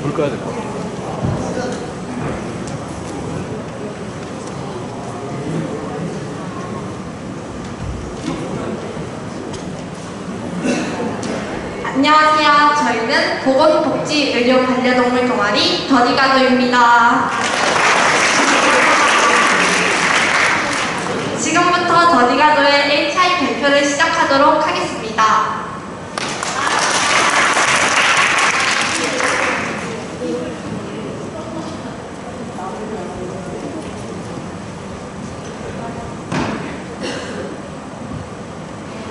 불 꺼야 될 것 같아. 안녕하세요. 저희는 보건복지의료반려동물 동아리 더디가도입니다. 지금부터 더디가도의 HI 발표를 시작하도록 하겠습니다.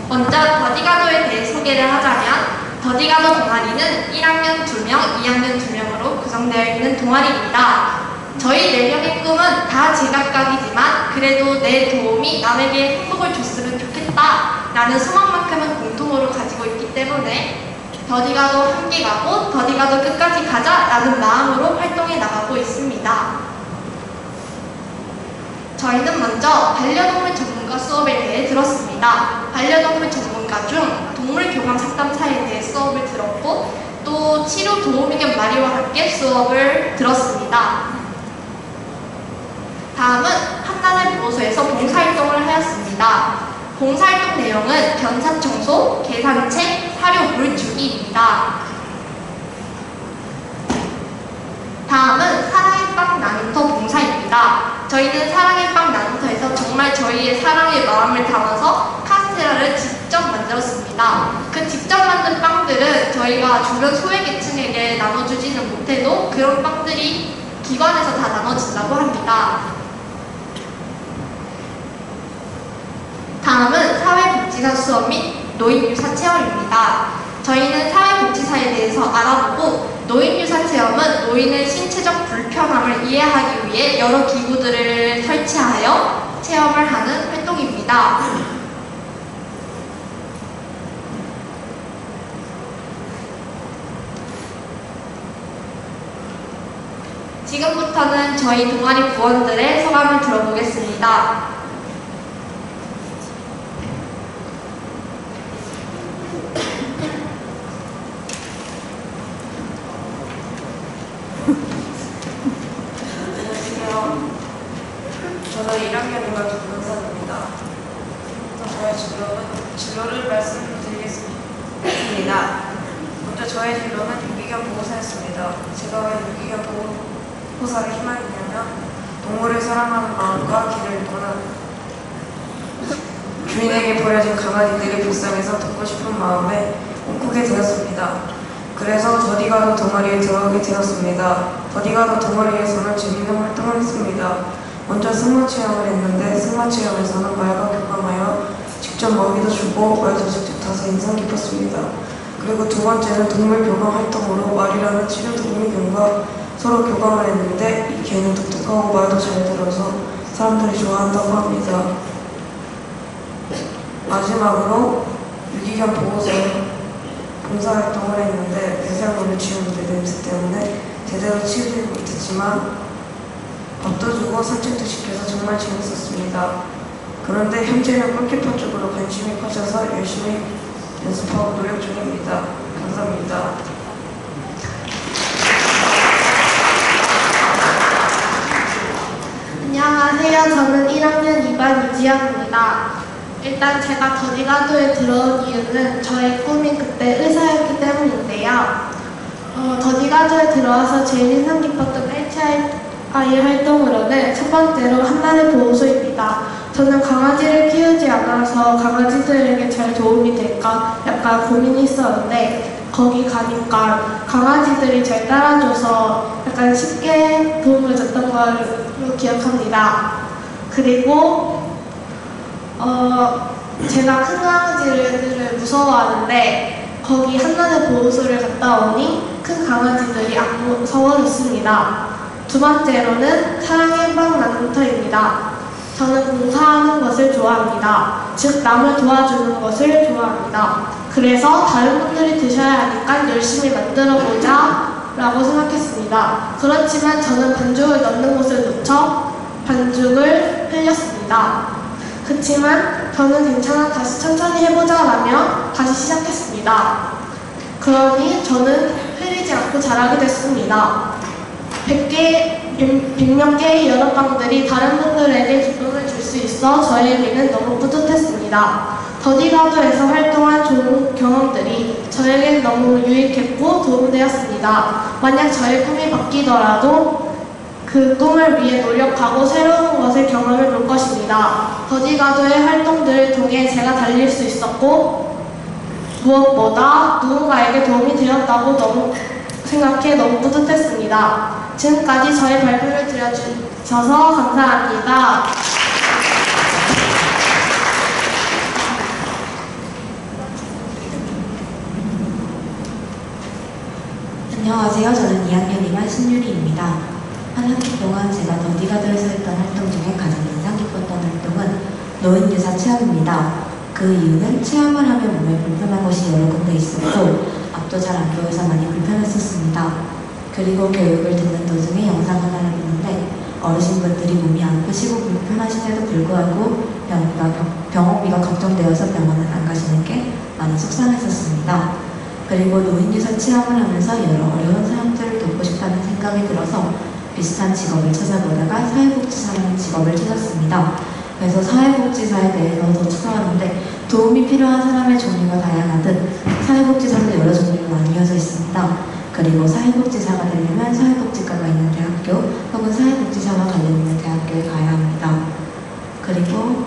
먼저 더디가도에 대해 소개를 하자면 더디가도 동아리는 1학년 2명, 2학년 2명으로 구성되어 있는 동아리입니다. 저희 4명의 꿈은 다 제각각이지만 그래도 내 도움이 남에게 행복을 줬으면 좋겠다 라는 소망만큼은 공통으로 가지고 있기 때문에 더디가도 함께 가고 더디가도 끝까지 가자 라는 마음으로 활동해 나가고 있습니다. 저희는 먼저 반려동물 전문가 수업에 대해 들었습니다. 반려동물 전문가 중 동물교감 상담사에 대해 수업을 들었고 또 치료 도우미 겸 마리와 함께 수업을 들었습니다. 다음은 한나들 보호소에서 봉사활동을 하였습니다. 봉사활동 내용은 견산 청소, 계산책, 사료 물 주기입니다. 다음은 사랑의 빵 나눔터 봉사입니다. 저희는 사랑의 빵 나눔터에서 정말 저희의 사랑의 마음을 담아서 카스테라를 직접 만들었습니다. 그 직접 만든 빵들은 저희가 주변 소외계층에게 나눠주지는 못해도 그런 빵들이 기관에서 다 나눠진다고 합니다. 다음은 사회복지사 수업 및 노인유사 체험입니다. 저희는 사회복지사에 대해서 알아보고 노인유사 체험은 노인의 신체적 불편함을 이해하기 위해 여러 기구들을 설치하여 체험을 하는 활동입니다. 지금부터는 저희 동아리 부원들의 소감을 들어보겠습니다. 저는 1학년 2반 김근선입니다. 저의 진로를 말씀드리겠습니다. 먼저 저의 진로는 유기견 보호사였습니다. 제가 왜 유기견 보호사를 희망했냐면 동물을 사랑하는 마음과 길을 떠나 주인에게 버려진 강아지들이 불쌍해서 돕고 싶은 마음에 꿈꾸게 되었습니다. 그래서 더디가도 동아리에 들어가게 되었습니다. 더디가도 동아리에서는 재미있는 활동을 했습니다. 먼저 승마 체험을 했는데 승마 체험에서는 말과 교감하여 직접 먹이도 주고 말도 직접 타서 인상 깊었습니다. 그리고 두 번째는 동물 교감 활동으로 말이라는 치료 도우미犬과 서로 교감을 했는데 이 개는 독특하고 말도 잘 들어서 사람들이 좋아한다고 합니다. 마지막으로 유기견 보호소에 봉사활동을 했는데 배설물을 치우는데 냄새 때문에 제대로 치우지 못했지만 밥도 주고 산책도 시켜서 정말 재밌었습니다. 그런데 현재는 골키퍼 쪽으로 관심이 커져서 열심히 연습하고 노력 중입니다. 감사합니다. 안녕하세요. 저는 1학년 2반 유지영입니다. 일단 제가 더디가도에 들어온 이유는 저의 꿈이 그때 의사였기 때문인데요. 더디가도에 들어와서 제일 인상 깊었던 HI 활동으로는 첫 번째로 한나들 보호소입니다. 저는 강아지를 키우지 않아서 강아지들에게 잘 도움이 될까 약간 고민이 있었는데 거기 가니까 강아지들이 잘 따라줘서 약간 쉽게 도움을 줬던 걸로 기억합니다. 그리고 제가 큰 강아지들을 무서워하는데 거기 한나들 보호소를 갔다 오니 큰 강아지들이 안 무서워졌습니다. 두 번째로는 사랑의 빵 나눔터입니다. 저는 봉사하는 것을 좋아합니다. 즉 남을 도와주는 것을 좋아합니다. 그래서 다른 분들이 드셔야 하니까 열심히 만들어보자 라고 생각했습니다. 그렇지만 저는 반죽을 넣는 곳을 놓쳐 반죽을 흘렸습니다. 그치만 저는 괜찮아 다시 천천히 해보자 라며 다시 시작했습니다. 그러니 저는 흔들리지 않고 자라게 됐습니다. 100명 개의 여러방들이 다른 분들에게 기쁨을 줄 수 있어 저에게는 너무 뿌듯했습니다. 더디가도에서 활동한 좋은 경험들이 저에게는 너무 유익했고 도움되었습니다. 만약 저의 꿈이 바뀌더라도 그 꿈을 위해 노력하고 새로운 것을 경험해 볼 것입니다. 더디가도의 활동들을 통해 제가 달릴 수 있었고 무엇보다 누군가에게 도움이 되었다고 생각해 너무 뿌듯했습니다. 지금까지 저의 발표를 들어주셔서 감사합니다. 안녕하세요. 저는 2학년 2반 신유리입니다. 한 학기 동안 제가 더디가도에서 했던 활동 중에 가장 인상 깊었던 활동은 노인유사 체험입니다. 그 이유는 체험을 하면 몸에 불편한 곳이 여러 군데 있었고 앞도 잘 안 보여서 많이 불편했었습니다. 그리고 교육을 듣는 도중에 영상 하나를 보는데 어르신분들이 몸이 아프시고 불편하신데도 불구하고 병원비가 걱정되어서 병원을 안 가시는 게 많이 속상했었습니다. 그리고 노인유사 체험을 하면서 여러 어려운 사람들을 돕고 싶다는 생각이 들어서 비슷한 직업을 찾아보다가 사회복지사라는 직업을 찾았습니다. 그래서 사회복지사에 대해서 더 찾아왔는데 도움이 필요한 사람의 종류가 다양하듯 사회복지사도 여러 종류로 나뉘어져 있습니다. 그리고 사회복지사가 되려면 사회복지과가 있는 대학교 혹은 사회복지사와 관련 있는 대학교에 가야 합니다. 그리고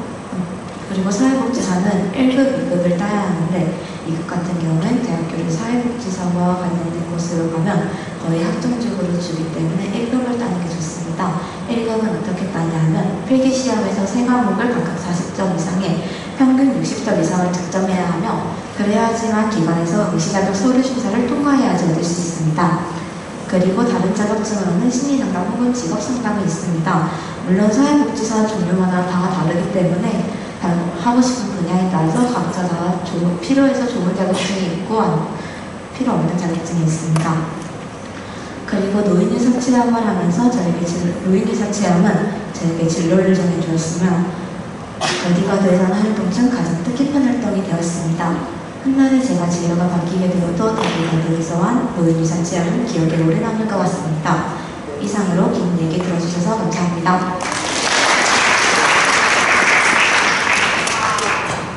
사회복지사는 1급, 2급을 따야 하는데 2급 같은 경우는 대학교를 사회복지사와 관련된 곳으로 가면 거의 학종적으로 주기 때문에 1급을 따는 게 좋습니다. 1급은 어떻게 따냐 하면 필기시험에서 세 과목을 각각 40점 이상의 평균 60점 이상을 득점해야 하며 그래야지만 기관에서 의시자격 서류 심사를 통과해야지 얻을 수 있습니다. 그리고 다른 자격증으로는 심리상담 혹은 직업상담이 있습니다. 물론 사회복지사 종류마다 다 다르기 때문에 하고 싶은 분야에 따라서 각자 다 필요해서 좋은 자격증이 있고 필요 없는 자격증이 있습니다. 그리고 노인유사 체험을 하면서 노인유사 체험은 저에게 진로를 정해주었으며 더디가도에서 하는 활동 중 가장 뜻깊은 활동이 되었습니다. 훗날에 제가 진로가 바뀌게 되어도 더디가도에서 한 노인유사 체험은 기억에 오래 남을 것 같습니다. 이상으로 긴 얘기 들어주셔서 감사합니다.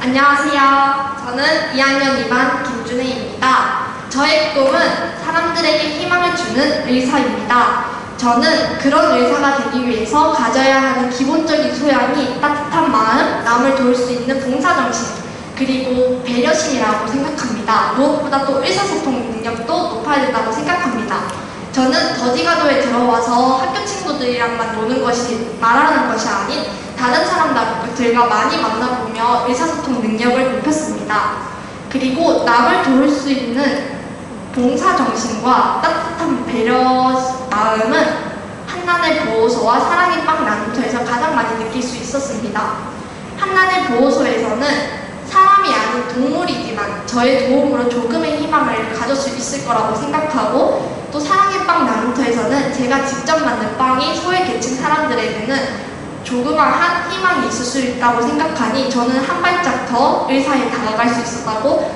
안녕하세요. 저는 2학년 2반 김준혜입니다. 저의 꿈은 사람들에게 희망을 주는 의사입니다. 저는 그런 의사가 되기 위해서 가져야 하는 기본적인 소양이 따뜻한 마음, 남을 도울 수 있는 봉사정신, 그리고 배려심이라고 생각합니다. 무엇보다 또 의사소통 능력도 높아야 된다고 생각합니다. 저는 더디가도에 들어와서 학교 친구들이랑만 노는 것이 말하는 것이 아닌 다른 사람들과 많이 만나보며 의사소통 능력을 높였습니다. 그리고 남을 도울 수 있는 봉사정신과 따뜻한 배려 마음은 한난의 보호소와 사랑의 빵 나눔터에서 가장 많이 느낄 수 있었습니다. 한난의 보호소에서는 사람이 아닌 동물이지만 저의 도움으로 조금의 희망을 가질 수 있을 거라고 생각하고 또 사랑의 빵 나눔터에서는 제가 직접 만든 빵이 소외계층 사람들에게는 조그마한 희망이 있을 수 있다고 생각하니 저는 한 발짝 더 의사에 다가갈 수 있었다고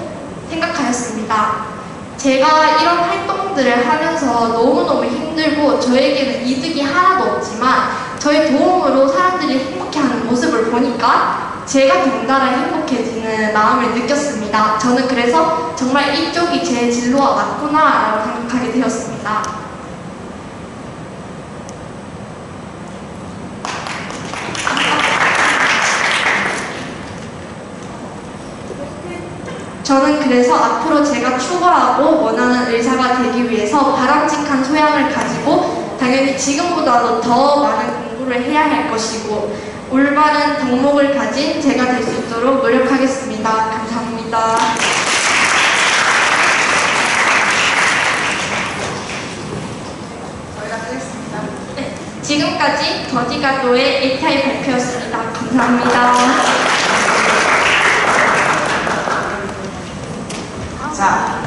생각하였습니다. 제가 이런 활동들을 하면서 너무너무 힘들고 저에게는 이득이 하나도 없지만 저의 도움으로 사람들이 행복해하는 모습을 보니까 제가 덩달아 행복해지는 마음을 느꼈습니다. 저는 그래서 정말 이쪽이 제 진로와 맞구나 라고 생각하게 되었습니다. 저는 그래서 앞으로 제가 추구하고 원하는 의사가 되기 위해서 바람직한 소양을 가지고 당연히 지금보다도 더 많은 공부를 해야 할 것이고 올바른 덕목을 가진 제가 될 수 있도록 노력하겠습니다. 감사합니다. 저희가 하겠습니다. 네, 지금까지 더디가도의 ATI 발표였습니다. 감사합니다. 자,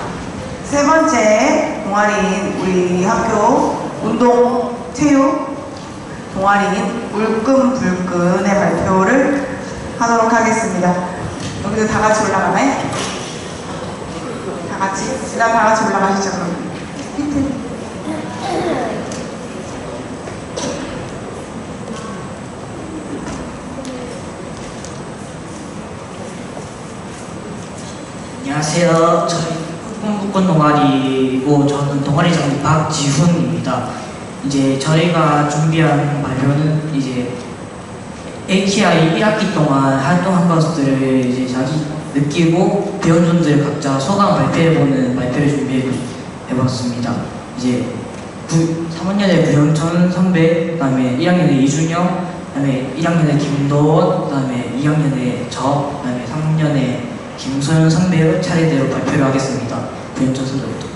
세 번째 동아리인 우리 학교 운동 체육 동아리인 울끈불끈의 발표를 하도록 하겠습니다. 여기도 다 같이 올라가나요? 다 같이? 일단 다 같이 올라가시죠, 그럼. 안녕하세요. 저희 꿈꾸꾼 동아리고 저는 동아리장 박지훈입니다. 이제 저희가 준비한 발표는 이제 ATI 1학기 동안 활동한 것들을 이제 자기 느끼고 배운 점들 각자 소감 발표해보는 발표를 준비해봤습니다. 이제 3학년에 구영천 선배, 그 다음에 1학년에 이준영, 그 다음에 1학년에 김도원, 그 다음에 2학년에 저, 그 다음에 3학년에 김소연 선배의 차례대로 발표를 하겠습니다. 구영천 선배부터.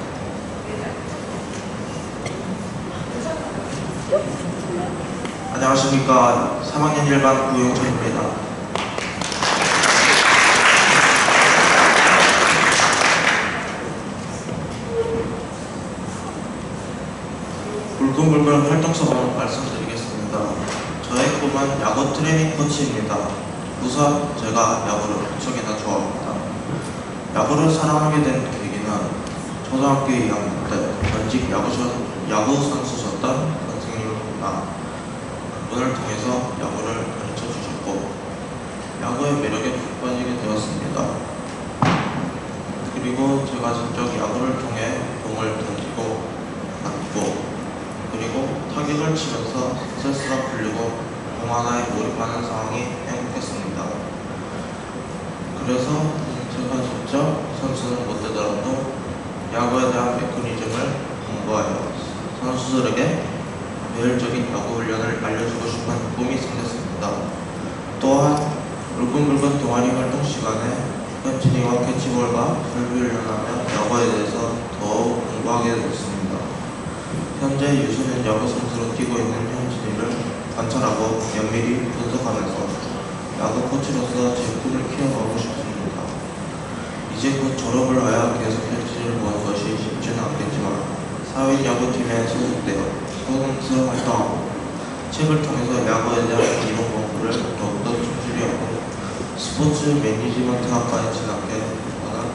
안녕하십니까. 3학년 1반 구영철입니다. 불끈불끈 활동 소감을 말씀드리겠습니다. 저의 꿈은 야구 트레이닝 코치입니다. 우선 제가 야구를 무척이나 좋아합니다. 야구를 사랑하게 된 계기는 초등학교 2학년 때 전직 야구 선수셨던 선생님과 그분을 통해서 야구를 가르쳐 주셨고 야구의 매력에 푹 빠지게 되었습니다. 그리고 제가 직접 야구를 통해 공을 던지고 맞고 그리고 타격을 치면서 스트레스가 풀리고 공 하나에 몰입하는 상황이 행복했습니다. 그래서 제가 직접 선수는 못되더라도 야구에 대한 메커니즘을 공부하여 선수들에게 매일적인 야구 훈련을 알려주고 싶은 꿈이 생겼습니다. 또한 울끈불끈 동아리 활동 시간에 현진이와 캐치볼과 설비 훈련하며 야구에 대해서 더욱 공부하게 되었습니다. 현재 유소년 야구 선수로 뛰고 있는 현진이를 관찰하고 면밀히 분석하면서 야구 코치로서 제 꿈을 키워가고 싶습니다. 이제 곧 졸업을 하여 계속 현진이를 보는 것이 쉽지는 않겠지만 사회인 야구팀에 소속되어 소속으로 활동하고 책을 통해서 야구에 대한 기본 공부를 더욱더 충실히 하고 스포츠 매니지먼트 학과에 진학해 하는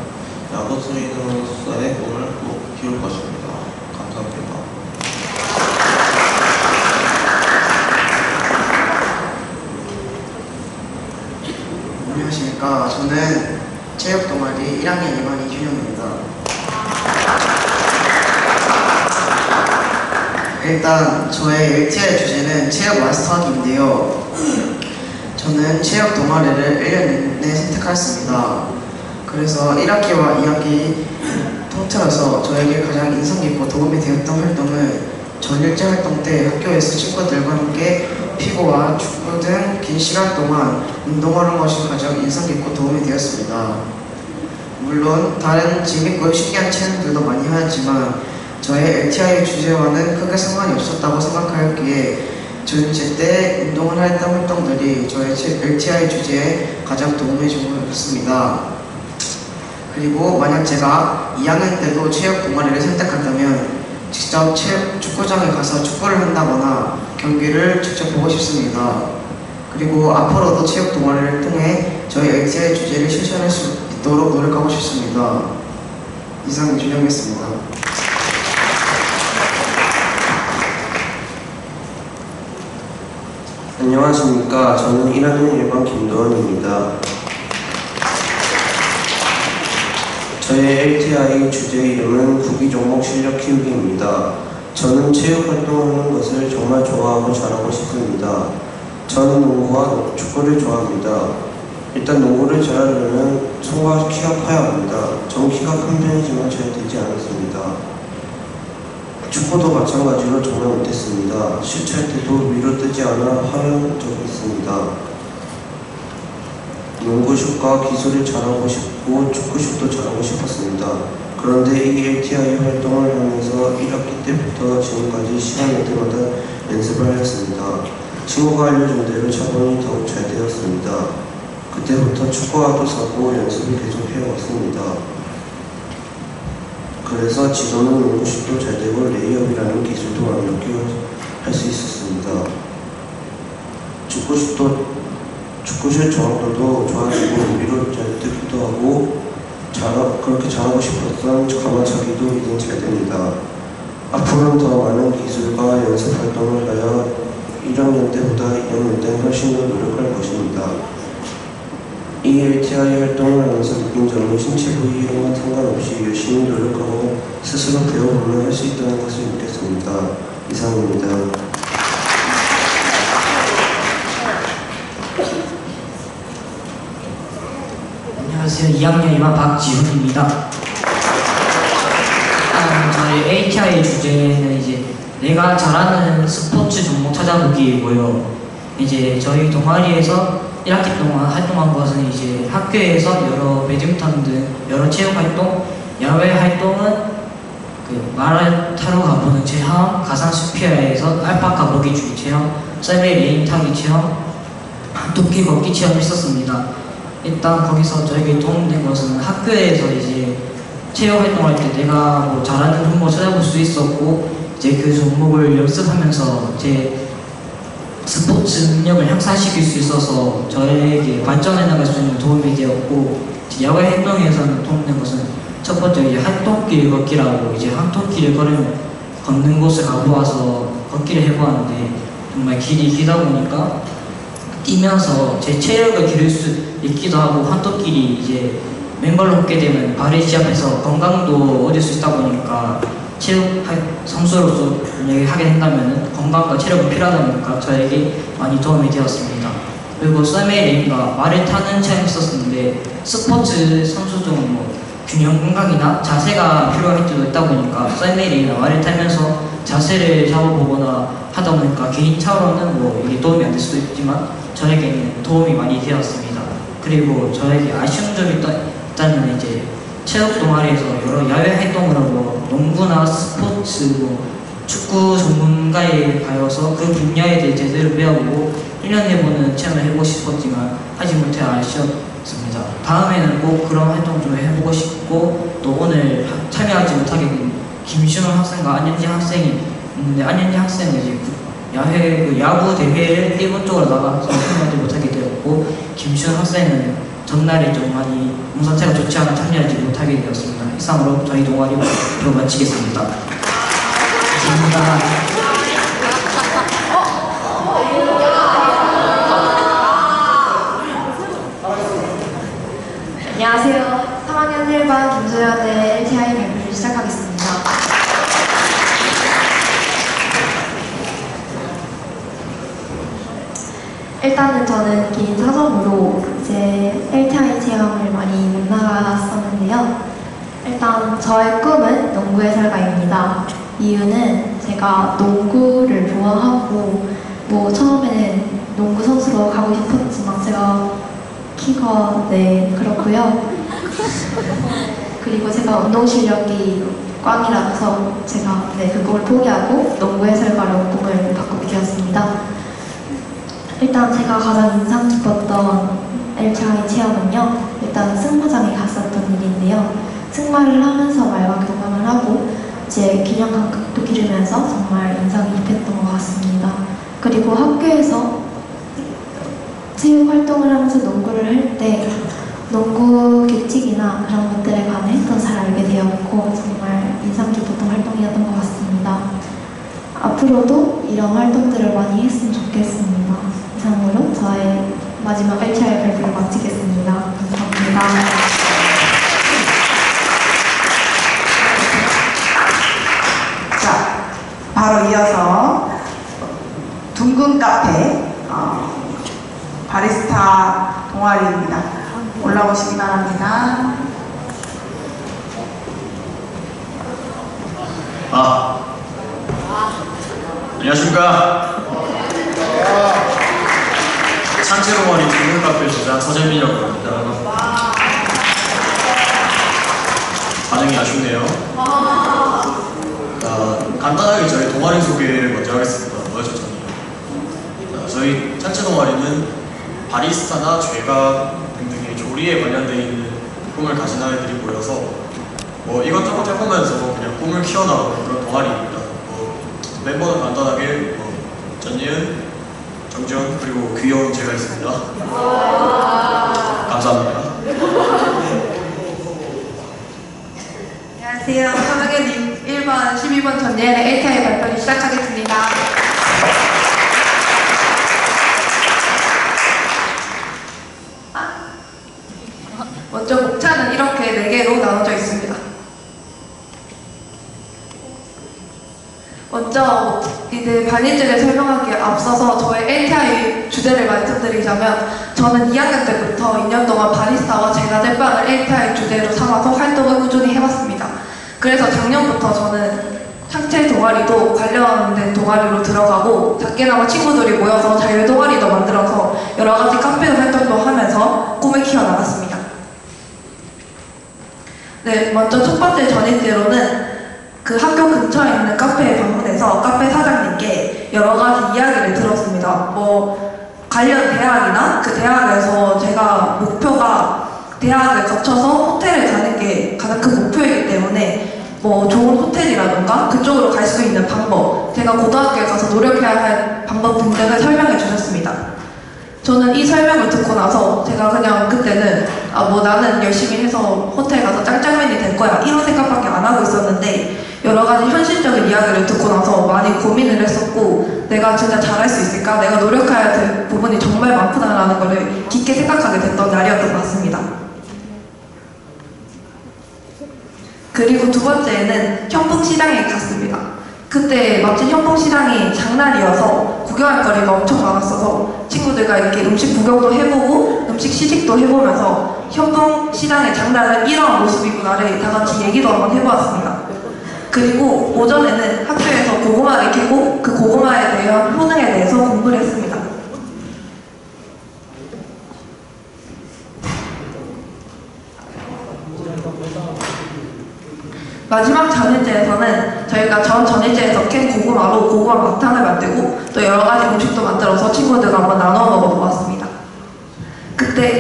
야구 트레이너로서의 꿈을 꼭 키울 것입니다. 감사합니다. 안녕하십니까. 저는 체육 동아리 1학년 2반 이준영입니다. 일단 저의 LTI 주제는 체육 마스터하기인데요. 저는 체육 동아리를 1년 내내 선택하였습니다. 그래서 1학기와 2학기 통틀어서 저에게 가장 인상 깊고 도움이 되었던 활동은 전일제 활동 때 학교에서 친구들과 함께 피구와 축구 등 긴 시간 동안 운동하는 것이 가장 인상 깊고 도움이 되었습니다. 물론 다른 재밌고 신기한 체험들도 많이 하였지만 저의 LTI 주제와는 크게 상관이 없었다고 생각하였기에 전일제 때 운동을 했던 활동들이 저의 LTI 주제에 가장 도움이 주었습니다. 그리고 만약 제가 2학년 때도 체육 동아리를 선택한다면 직접 축구장에 가서 축구를 한다거나 경기를 직접 보고 싶습니다. 그리고 앞으로도 체육 동아리를 통해 저희 LTI 주제를 실천할 수 있도록 노력하고 싶습니다. 이상 이준영이었습니다. 안녕하십니까. 저는 1학년 1반 김도원입니다. 저의 LTI 주제 이름은 구기 종목 실력 키우기입니다. 저는 체육 활동하는 것을 정말 좋아하고 잘하고 싶습니다. 저는 농구와 축구를 좋아합니다. 일단 농구를 잘하려면 손과 키가 커야 합니다. 전 키가 큰 편이지만 잘 되지 않았습니다. 축구도 마찬가지로 정말 못했습니다. 슛할 때도 위로 뜨지 않아 화난 적이 있습니다. 농구슛과 기술을 잘하고 싶고 축구슛도 잘하고 싶었습니다. 그런데 이 LTI 활동을 하면서 1학기 때부터 지금까지 시간 날 때마다 연습을 하였습니다. 친구가 알려준 대로 차분히 더욱 잘 되었습니다. 그때부터 축구화도 사고 연습을 계속 해왔습니다. 그래서 지금은 농구슛도 잘 되고 레이업이라는 기술도 완벽히 할 수 있었습니다. 축구슛 정확도도 좋아지고 위로 잘 뜨기도 하고 그렇게 잘하고 싶었던 가마차기도 이젠 잘 됩니다. 앞으로는 더 많은 기술과 연습 활동을 하여 1학년 때보다 2학년 때는 훨씬 더 노력할 것입니다. 이 LTI 활동을 하면서 느낀 점은 신체 부위 이름과 상관없이 열심히 노력하고 스스로 배워보면 할 수 있다는 것을 느꼈습니다. 이상입니다. 안녕하세요. 2학년 2반 박지훈입니다. 저희 ATI 주제는 이제 내가 잘하는 스포츠 종목 찾아보기이고요. 이제 저희 동아리에서 1학기 동안 활동한 것은 이제 학교에서 여러 배드민턴 등 여러 체육 활동, 야외 활동은 그 마라톤 타러 가보는 체험, 가상 스피어에서 알파카 먹이 주기 체험, 썰매 레인 타기 체험, 도끼 걷기 체험을 했었습니다. 일단 거기서 저에게 도움된 것은 학교에서 이제 체육 활동할 때 내가 뭐 잘하는 종목을 찾아볼 수 있었고 이제 그 종목을 연습하면서 제 스포츠 능력을 향상시킬 수 있어서 저에게 발전해 나갈 수 있는 도움이 되었고, 야외 활동에서는 도움된 것은 첫 번째 이제 한토끼 걷기라고 이제 한토끼를 걷는 곳을 가보아서 걷기를 해보았는데 정말 길이 길다 보니까 뛰면서 제 체력을 기를 수 있기도 하고 한토끼리 이제 맨발로 걷게 되면 발을 시합해서 건강도 얻을 수 있다 보니까 체육 선수로서 만약에 하게 된다면 건강과 체력이 필요하다 보니까 저에게 많이 도움이 되었습니다. 그리고 썰매 레인과 말을 타는 체험이 있었는데 스포츠 선수들은 뭐 균형 감각이나 자세가 필요할 때도 있다 보니까 썰매 레인이나 말을 타면서 자세를 잡아보거나 하다 보니까 개인 차로는 뭐 이게 도움이 안 될 수도 있지만 저에게는 도움이 많이 되었습니다. 그리고 저에게 아쉬운 점이 있다면 이제 체육 동아리에서 여러 야외 활동을 하고 농구나 스포츠, 뭐 축구 전문가에 가서 그 분야에 대해 제대로 배워보고 1년 해보는 체험을 해보고 싶었지만 하지 못해 아쉬웠습니다. 다음에는 꼭 그런 활동 좀 해보고 싶고 또 오늘 참여하지 못하게 된 김신호 학생과 안현지 학생이 있는데 안현지 학생은 이제 야외 그 야구 대회를 일본 쪽으로 나가서 참여하지 못하게 되었고 김신호 학생은 전날에 좀 많이 몸 상태가 좋지 않아 참여하지 못하게 되었습니다. 이상으로 저희 동아리 발표 마치겠습니다. 감사합니다. 안녕하세요. 3학년 1반 김소연의 LTI 발표를 시작하겠습니다. 일단은 저는 개인 사정으로 이제 LTI 체험을 많이 못 나갔었는데요. 일단 저의 꿈은 농구 해설가입니다. 이유는 제가 농구를 좋아하고 뭐 처음에는 농구 선수로 가고 싶었지만 제가 키가 그렇고요. 그리고 제가 운동 실력이 꽝이라서 제가 그걸 포기하고 농구 해설가로 꿈을 바꾸게 되었습니다. 일단 제가 가장 인상 깊었던 LTI 체험은요, 일단 승마장에 갔었던 일인데요. 승마를 하면서 말과 교감을 하고 이제 균형 감각도 기르면서 정말 인상이 깊었던 것 같습니다. 그리고 학교에서 체육 활동을 하면서 농구를 할 때 농구 규칙이나 그런 것들에 관해 더 잘 알게 되었고 정말 인상 깊었던 활동이었던 것 같습니다. 앞으로도 이런 활동들을 많이 했으면 좋겠습니다. 이상으로 저의 마지막 LTI 발표를 마치겠습니다. 감사합니다. 자, 바로 이어서 둥근 카페 바리스타 동아리입니다. 올라오시기 바랍니다. 안녕하십니까. 산채 동아리 둥근 카페 주자 서재민이라고 합니다. 반응이 아쉽네요. 간단하게 저희 동아리 소개를 먼저 하겠습니다. 뭐였죠, 저는? 저희 산채 동아리는 바리스타나 죄각 등등의 조리에 관련되어 있는 꿈을 가진 아이들이 모여서 뭐 이것저것 해보면서 그냥 꿈을 키워나가는 그런 동아리입니다. 멤버는 간단하게 전예은, 정지현, 그리고 귀여운 제가 있습니다. 감사합니다. 안녕하세요. 3학년 1반 12번 전예은의 LTI 발표를 시작하겠습니다. 먼저 이제 반일제를 설명하기에 앞서서 저의 LTI 주제를 말씀드리자면 저는 2학년 때부터 2년 동안 바리스타와 제과제빵을 LTI 주제로 삼아서 활동을 꾸준히 해왔습니다. 그래서 작년부터 저는 상체 동아리도 관련된 동아리로 들어가고 작게나마 친구들이 모여서 자율 동아리도 만들어서 여러 가지 카페 활동도 하면서 꿈을 키워나갔습니다. 네, 먼저 첫 번째 전일제로는 그 학교 근처에 있는 카페에 방문해서 카페 사장님께 여러 가지 이야기를 들었습니다. 관련 대학이나 그 대학에서 제가 목표가 대학을 거쳐서 호텔을 가는 게 가장 큰 목표이기 때문에 좋은 호텔이라던가 그쪽으로 갈 수 있는 방법, 제가 고등학교에 가서 노력해야 할 방법 등등을 설명해 주셨습니다. 저는 이 설명을 듣고 나서 제가 그냥 그때는 나는 열심히 해서 호텔 가서 짱짱맨이 될 거야 이런 생각밖에 안 하고 있었는데 여러 가지 현실적인 이야기를 듣고 나서 많이 고민을 했었고 내가 진짜 잘할 수 있을까? 내가 노력해야 될 부분이 정말 많구나라는 것을 깊게 생각하게 됐던 날이었던 것 같습니다. 그리고 두 번째는 현풍시장에 갔습니다. 그때 마침 현풍시장이 장날이어서 구경할 거리가 엄청 많았어서 친구들과 이렇게 음식 구경도 해보고 음식 시식도 해보면서 현풍시장의 장날은 이런 모습이구나를 다 같이 얘기도 한번 해보았습니다. 그리고 오전에는 학교에서 고구마를 캐고 그 고구마에 대한 효능에 대해서 공부를 했습니다. 마지막 전일제에서는 저희가 전일제에서 캔 고구마로 고구마 마탕을 만들고 또 여러 가지 음식도 만들어서 친구들과 한번 나눠 먹어보았습니다.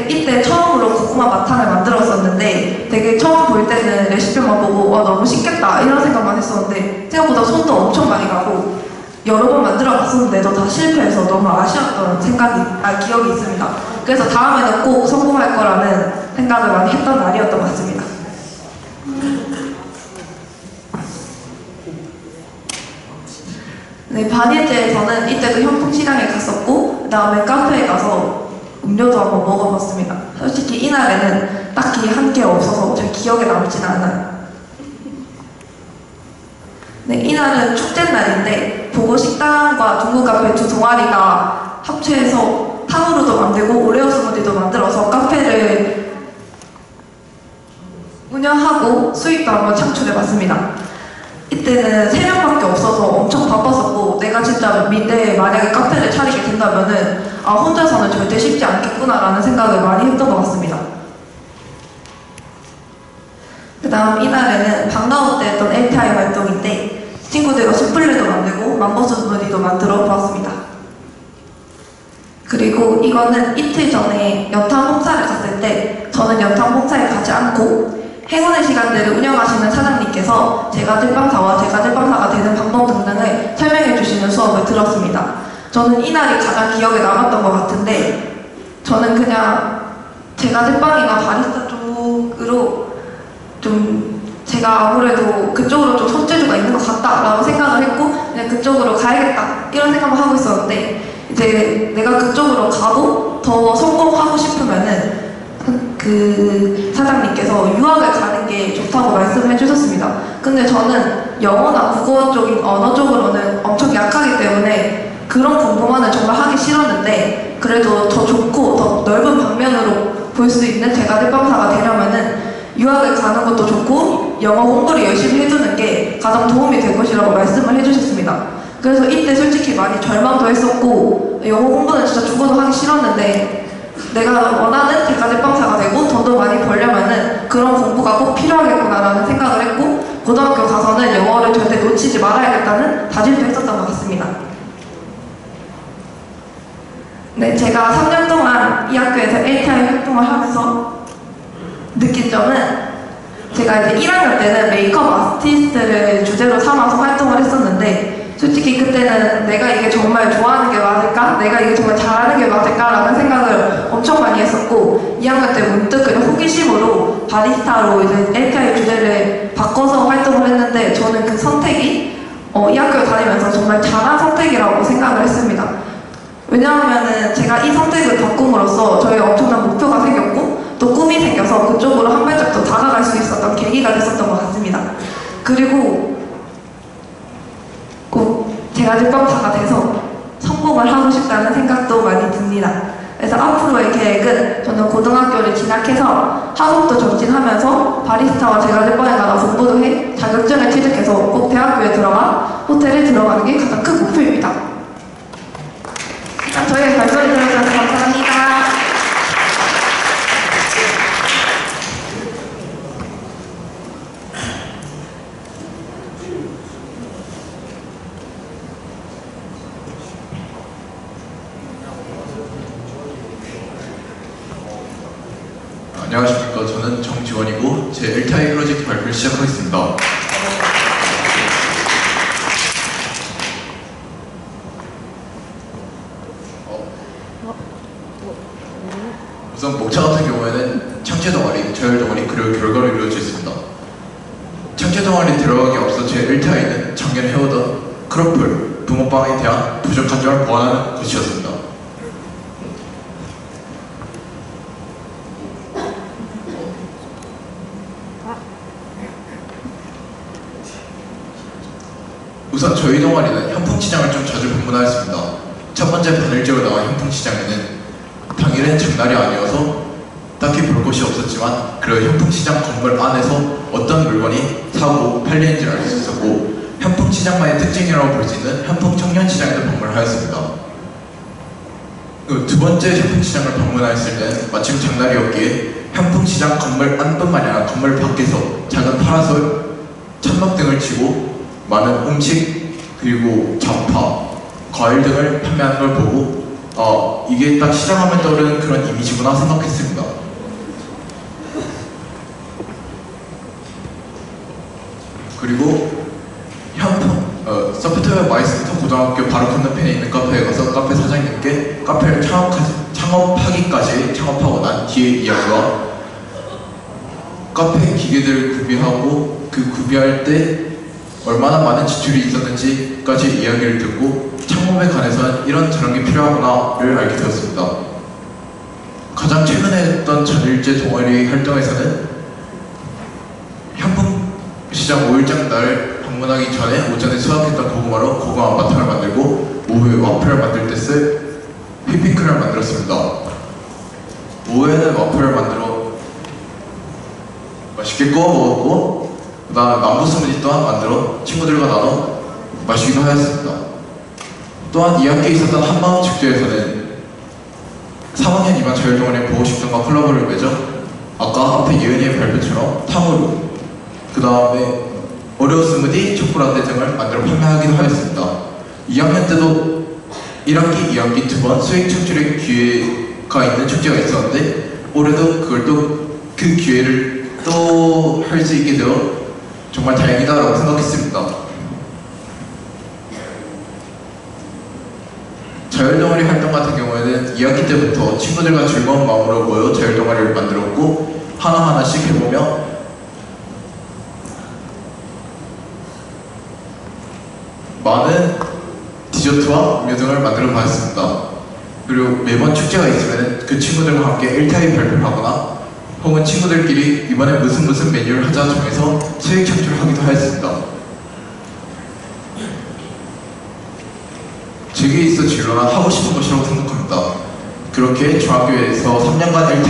이때 처음으로 고구마 마탕을 만들었었는데 되게 처음 볼 때는 레시피만 보고 너무 쉽겠다 이런 생각만 했었는데 생각보다 손도 엄청 많이 가고 여러 번 만들어 봤었는데도 다 실패해서 너무 아쉬웠던 기억이 있습니다. 그래서 다음에는 꼭 성공할 거라는 생각을 많이 했던 날이었던 것 같습니다. 네, 반일제에서는 이때도 현풍시장에 갔었고 그 다음에 카페에 가서 음료도 한번 먹어봤습니다. 솔직히 이날에는 딱히 한 게 없어서 잘 기억에 남지는 않아요. 네, 이날은 축제날인데 보고식당과 둥근카페 두 동아리가 합체해서 탕후루도 만들고 오레오 스무디도 만들어서 카페를 운영하고 수익도 한번 창출해봤습니다. 이때는 3명밖에 없어서 엄청 바빴었고 내가 진짜 미래에 만약에 카페를 차리게 된다면은 혼자서는 절대 쉽지 않겠구나라는 생각을 많이 했던 것 같습니다. 그 다음 이날에는 방과후 때 했던 LTI 활동인데 친구들과 수플레도 만들고 망고스무디도 만들어 보았습니다. 그리고 이거는 이틀 전에 연탄 봉사를 갔을 때 저는 연탄 봉사에 가지 않고 행운의 시간대를 운영하시는 사장님께서 제과제빵사와 제과제빵사가 되는 방법 등등을 설명해 주시는 수업을 들었습니다. 저는 이날이 가장 기억에 남았던 것 같은데 저는 그냥 제과제빵이나 바리스타 쪽으로 좀 제가 아무래도 그쪽으로 좀 손재주가 있는 것 같다라고 생각을 했고 그냥 그쪽으로 가야겠다 이런 생각을 하고 있었는데 이제 내가 그쪽으로 가고 더 성공하고 싶으면은 그 사장님께서 유학을 가는 게 좋다고 말씀을 해주셨습니다. 근데 저는 영어나 국어 쪽인 언어 쪽으로는 엄청 약하기 때문에 그런 공부만은 정말 하기 싫었는데 그래도 더 좋고 더 넓은 방면으로 볼 수 있는 제과제빵사가 되려면은 유학을 가는 것도 좋고 영어 공부를 열심히 해두는 게 가장 도움이 될 것이라고 말씀을 해주셨습니다. 그래서 이때 솔직히 많이 절망도 했었고 영어 공부는 진짜 죽어도 하기 싫었는데 내가 원하는 제과제빵사가 되고 돈도 많이 벌려면은 그런 공부가 꼭 필요하겠구나라는 생각을 했고 고등학교 가서는 영어를 절대 놓치지 말아야겠다는 다짐도 했었던 것 같습니다. 네, 제가 3년 동안 이 학교에서 LTI 활동을 하면서 느낀 점은 제가 이제 1학년 때는 메이크업 아티스트를 주제로 삼아서 활동을 했었는데 솔직히 그때는 내가 이게 정말 좋아하는 게 맞을까? 내가 이게 정말 잘하는 게 맞을까라는 생각을 엄청 많이 했었고 2학년 때 문득 그냥 호기심으로 바리스타로 이제 LTI 주제를 바꿔서 활동을 했는데 저는 그 선택이 이 학교에 다니면서 정말 잘한 선택이라고 생각을 했습니다. 왜냐하면은 제가 이 선택을 바꿈으로써 저희 엄청난 목표가 생겼고 또 꿈이 생겨서 그쪽으로 한 발짝 더 다가갈 수 있었던 계기가 됐었던 것 같습니다. 그리고 제과제빵사가 돼서 성공을 하고 싶다는 생각도 많이 듭니다. 그래서 앞으로의 계획은 저는 고등학교를 진학해서 학업도 전진하면서 바리스타와 제과제빵에 가서 공부도 해 자격증을 취득해서 꼭 대학교에 들어가 호텔에 들어가는 게 가장 큰 목표입니다. 저희의 발표를 들어주셔서 감사합니다. 안녕하십니까. 저는 정지원이고 제 LTI 프로젝트 발표를 시작하겠습니다. 우선 목차 같은 경우에는 창체 동아리, 저열 동아리, 그리고 결과로 이루어져 있습니다. 창체 동아리 들어가기 앞서 제 LTI는 작년에 해오던 크로플, 붕어빵에 대한 부족한 점을 보완하는 곳이었습니다. 우선 저희 동아리는 현풍시장을 좀 자주 방문하였습니다. 첫 번째 바늘지로 나온 현풍시장에는 당일엔 장날이 아니어서 딱히 볼 곳이 없었지만 그 현풍시장 건물 안에서 어떤 물건이 사고 팔리는지를 알 수 있었고 현풍시장만의 특징이라고 볼 수 있는 현풍청년시장에도 방문하였습니다. 두 번째 현풍시장을 방문하였을 때는 마침 장날이었기에 현풍시장 건물 안뿐만이 아니라 건물 밖에서 작은 파라솔, 천막 등을 치고 많은 음식, 그리고 잡화, 과일 등을 판매하는 걸 보고 이게 딱 시장하면 떠오르는 그런 이미지구나 생각했습니다. 그리고 서프트웨어 마이스터 고등학교 바로 건너편에 있는 카페에 가서 카페 사장님께 카페를 창업하기까지 창업하고 난 뒤의 이야기와 카페 기계들을 구비하고 그 구비할 때 얼마나 많은 지출이 있었는지까지 이야기를 듣고 창업에 관해서는 이런 저런 게 필요하구나를 알게 되었습니다. 가장 최근에 했던 전일제 동아리 활동에서는 현풍시장 5일장 날 방문하기 전에 오전에 수확했던 고구마로 고구마 마탕을 만들고 오후에 와플을 만들 때 쓸 휘핑크림을 만들었습니다. 오후에는 와플을 만들어 맛있게 구워 먹었고 그 다음 망고 스무디 또한 만들어 친구들과 나눠 마시기도 하였습니다. 또한 2학기에 있었던 한마음 축제에서는 3학년 2반 자율동아리 보고 싶던과 콜라보를 맺어 아까 앞에 예은이의 발표처럼 탕후루, 그 다음에 오레오 스무디, 초코라떼 등을 만들어 판매하기도 하였습니다. 2학년 때도 1학기, 2학기 두 번 수익 창출의 기회가 있는 축제가 있었는데 올해도 그걸 또 그 기회를 또 할 수 있게 되어 정말 다행이다라고 생각했습니다. 자율동아리 활동 같은 경우에는 2학기 때부터 친구들과 즐거운 마음으로 모여 자율동아리를 만들었고 하나하나씩 해보며 많은 디저트와 음료 등을 만들어 봤습니다. 그리고 매번 축제가 있으면 그 친구들과 함께 1타임 발표를 하거나 혹은 친구들끼리 이번에 무슨 메뉴를 하자 정해서 수익 창출하기도 하였습니다. 제게 있어 진로는 하고 싶은 것이라고 생각합니다. 그렇게 중학교에서 3년간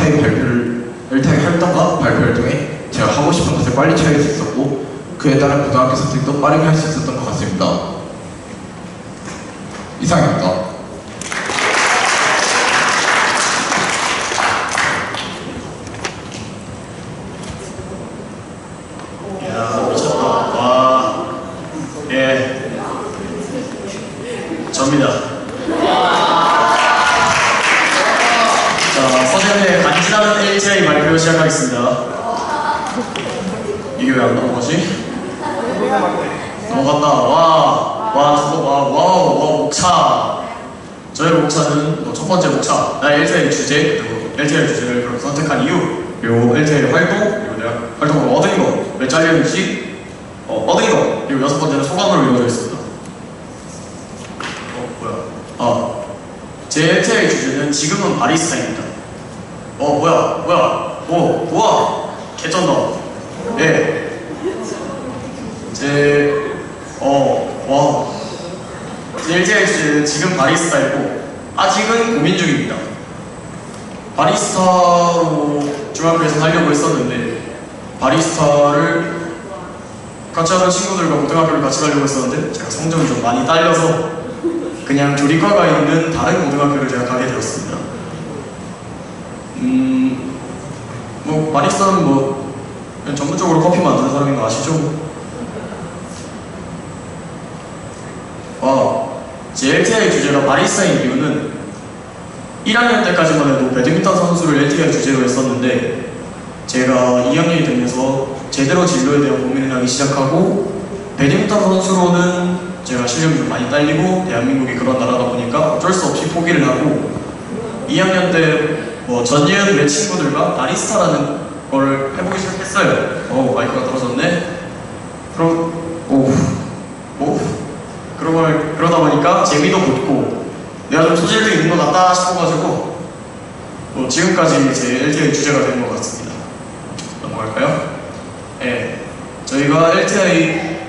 1타임 활동과 발표를 통해 제가 하고 싶은 것을 빨리 찾을 수 있었고 그에 따른 고등학교 선택도 빠르게 할 수 있었던 것 같습니다. 이상입니다. 이야, 미쳤다. 와, 예, 접니다. 자, 서재의 간지나는 LTI 발표 시작하겠습니다. 이게 왜 안 넘어가지? 넘어갔다. 와우, 목차. 저희 목차는 첫 번째 목차, 나의 LTI 주제, 그리고 LTI 주제를 그렇게 선택한 이유, 그리고 LTI 활동, 그리고 내가 활동으로 얻은 거, 왜 잘렸는지 얻은 거, 그리고 여섯 번째는 소감으로 이루어져 있습니다. 제 LTI 주제는 지금은 바리스타입니다. 우와, 개쩐다. 예. LTI 주제는 지금 바리스타이고 아직은 고민 중입니다. 바리스타로 중학교에서 하려고 했었는데 바리스타를 같이 하던 친구들과 고등학교를 같이 가려고 했었는데 제가 성적이 좀 많이 딸려서 그냥 조리과가 있는 다른 고등학교를 제가 가게 되었습니다. 뭐 바리스타는 뭐 그냥 전문적으로 커피 만드는 사람인 거 아시죠? 제 LTI 주제가 바리스타인 이유는 1학년 때까지만 해도 배드민턴 선수를 LTI 주제로 했었는데 제가 2학년이 되면서 제대로 진로에 대한 고민을 하기 시작하고 배드민턴 선수로는 제가 실력이 좀 많이 딸리고 대한민국이 그런 나라다 보니까 어쩔 수 없이 포기를 하고 2학년 때 뭐 전예은 내 친구들과 바리스타라는 걸 해보기 시작했어요. 마이크가 떨어졌네. 그러다 보니까 재미도 붙고 내가 좀 소질도 있는 것 같다 싶어가지고 지금까지 제 LTI 주제가 된 것 같습니다. 넘어갈까요? 네, 저희가 LTI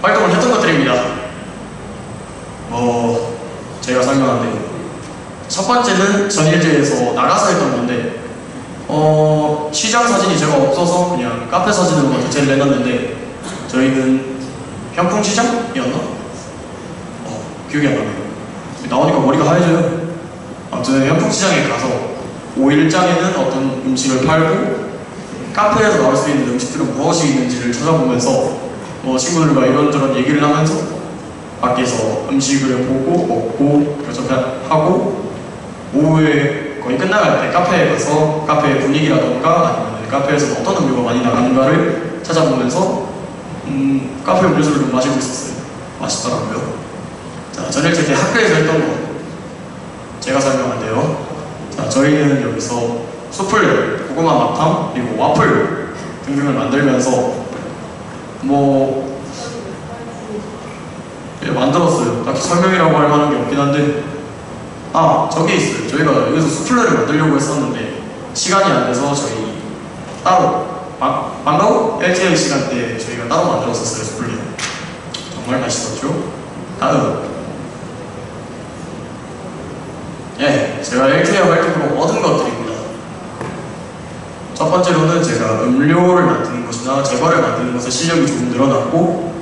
활동을 했던 것들입니다. 제가 설명한데 첫 번째는 전일제에서 나가서 했던 건데 시장 사진이 제가 없어서 그냥 카페 사진으로 대체를 해놨는데 저희는 현풍시장이었나? 기억이 안 나네요. 나오니까 머리가 하얘져요. 아무튼 현풍시장에 가서 5일장에는 어떤 음식을 팔고 카페에서 나올 수 있는 음식들은 무엇이 있는지를 찾아보면서 친구들과 이런저런 얘기를 하면서 밖에서 음식을 보고 먹고 하고 오후에 거의 끝나갈 때 카페에 가서 카페의 분위기라던가 아니면 카페에서 어떤 음료가 많이 나가는가를 찾아보면서 카페 음료수를 좀 마시고 있었어요. 맛있더라고요. 자, 전일제 때 학교에서 했던 거 제가 설명한대요. 자, 저희는 여기서 수플레, 고구마 마탕, 그리고 와플 등등을 만들면서 만들었어요. 딱히 설명이라고 할 만한 게 없긴 한데 저기 있어요. 저희가 여기서 수플레를 만들려고 했었는데 시간이 안 돼서 저희 따로 방과 후 LTI 시간 때 저희가 따로 만들었었어요. 수플레 정말 맛있었죠. 다음 제가 LTI 활동으로 얻은 것들입니다. 첫 번째로는 제가 음료를 만드는 것이나 제과를 만드는 것에 실력이 조금 늘어났고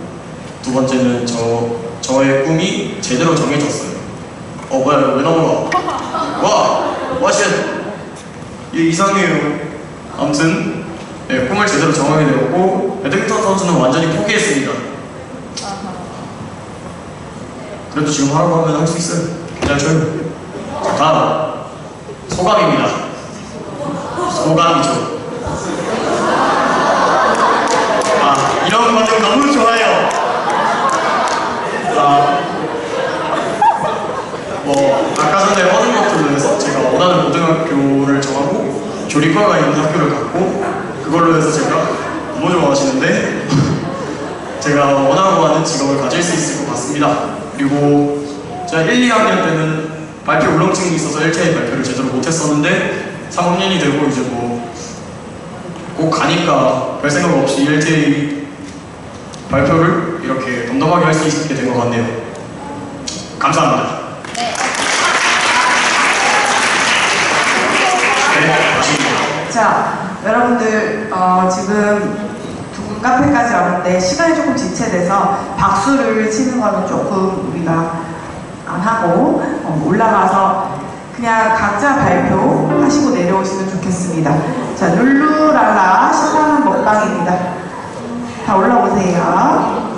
두 번째는 저의 꿈이 제대로 정해졌어요. 뭐야 왜 넘어가? 얘 이상해요. 아무튼 꿈을 제대로 정하게 되었고 배드민턴 선수는 완전히 포기했습니다. 그래도 지금 하라고 하면 할 수 있어요. 기다려줘요. 자, 다음 소감입니다. 소감이죠. 이런 반응 너무 좋아요. 아까 전에 얻은 것들로 해서 제가 원하는 고등학교를 정하고 조리과가 있는 학교를 갔고 그걸로 해서 제가 너무 좋아하시는데 제가 원하고 하는 직업을 가질 수 있을 것 같습니다. 그리고 제가 1, 2학년 때는 발표 울렁증이 있어서 LTI 발표를 제대로 못했었는데 3학년이 되고 이제 꼭 가니까 별 생각 없이 LTI 발표를 이렇게 덤덤하게 할 수 있게 된 것 같네요. 감사합니다. 자, 여러분들 지금 둥근 카페까지 왔는데 시간이 조금 지체돼서 박수를 치는 거는 조금 우리가 안 하고 올라가서 그냥 각자 발표하시고 내려오시면 좋겠습니다. 자, 룰루랄라 신나는 먹방입니다. 다 올라오세요.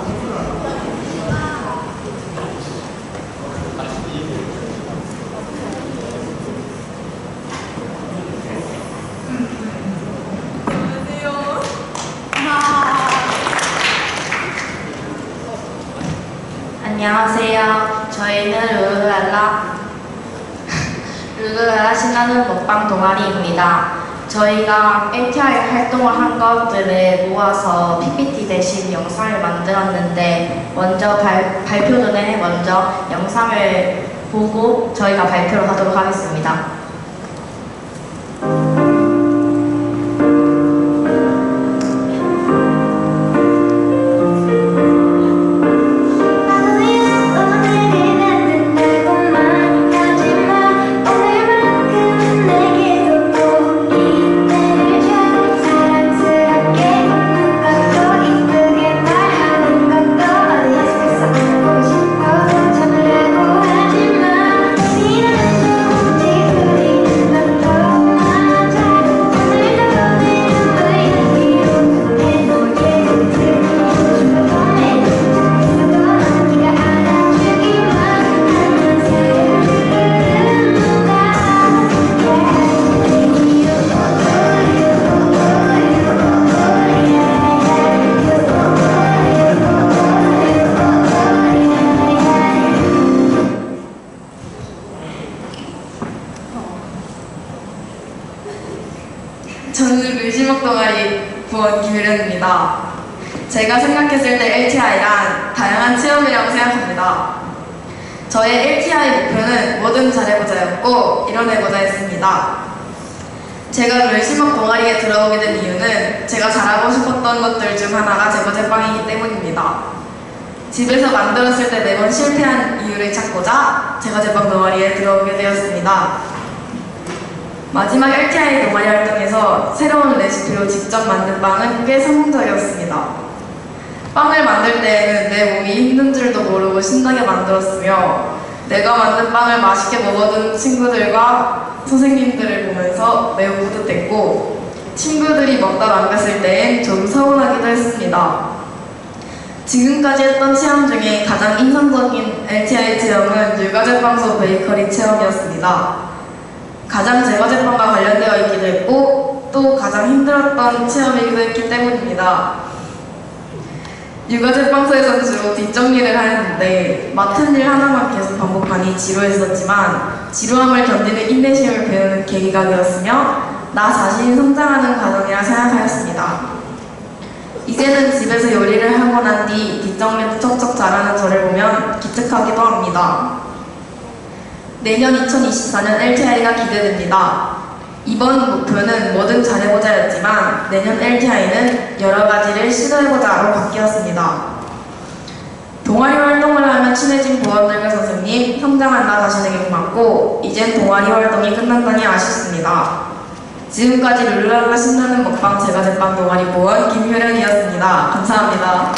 안녕하세요. 저희는 룰루랄라 신나는 먹방 동아리입니다. 저희가 LTI 활동을 한 것들을 모아서 PPT 대신 영상을 만들었는데 먼저 발표 전에 먼저 영상을 보고 저희가 발표를 하도록 하겠습니다. 오늘은 기대됩니다. 제가 생각했을 때 LTI란 다양한 체험이라고 생각합니다. 저의 LTI 목표는 뭐든 잘해보자였고 이뤄내고자 했습니다. 제가 멸시먹 동아리에 들어오게 된 이유는 제가 잘하고 싶었던 것들 중 하나가 제과제빵이기 때문입니다. 집에서 만들었을 때 매번 실패한 이유를 찾고자 제과제빵 동아리에 들어오게 되었습니다. 마지막 LTI 동아리 활동에서 새로운 레시피로 직접 만든 빵은 꽤 성공적이었습니다. 빵을 만들 때에는 내 몸이 힘든 줄도 모르고 신나게 만들었으며 내가 만든 빵을 맛있게 먹어둔 친구들과 선생님들을 보면서 매우 뿌듯했고 친구들이 먹다 남겼을 때엔 좀 서운하기도 했습니다. 지금까지 했던 체험 중에 가장 인상적인 LTI 체험은 유가제빵소 베이커리 체험이었습니다. 가장 제과제빵과 관련되어 있기도 했고 또 가장 힘들었던 체험이기도 했기 때문입니다. 유가제빵소에서는 주로 뒷정리를 하였는데 맡은 일 하나만 계속 반복하니 지루했었지만 지루함을 견디는 인내심을 배우는 계기가 되었으며 나 자신이 성장하는 과정이라 생각하였습니다. 이제는 집에서 요리를 하고 난 뒤 뒷정리도 척척 잘하는 저를 보면 기특하기도 합니다. 내년 2024년 LTI가 기대됩니다. 이번 목표는 뭐든 잘해보자였지만 내년 LTI는 여러 가지를 시도해보자로 바뀌었습니다. 동아리 활동을 하면 친해진 보원들과 선생님, 성장한 나 자신에게 고맙고 이젠 동아리 활동이 끝난다니 아쉽습니다. 지금까지 룰루랄라 신나는 먹방 제과제빵 동아리 보원 김효련이었습니다. 감사합니다.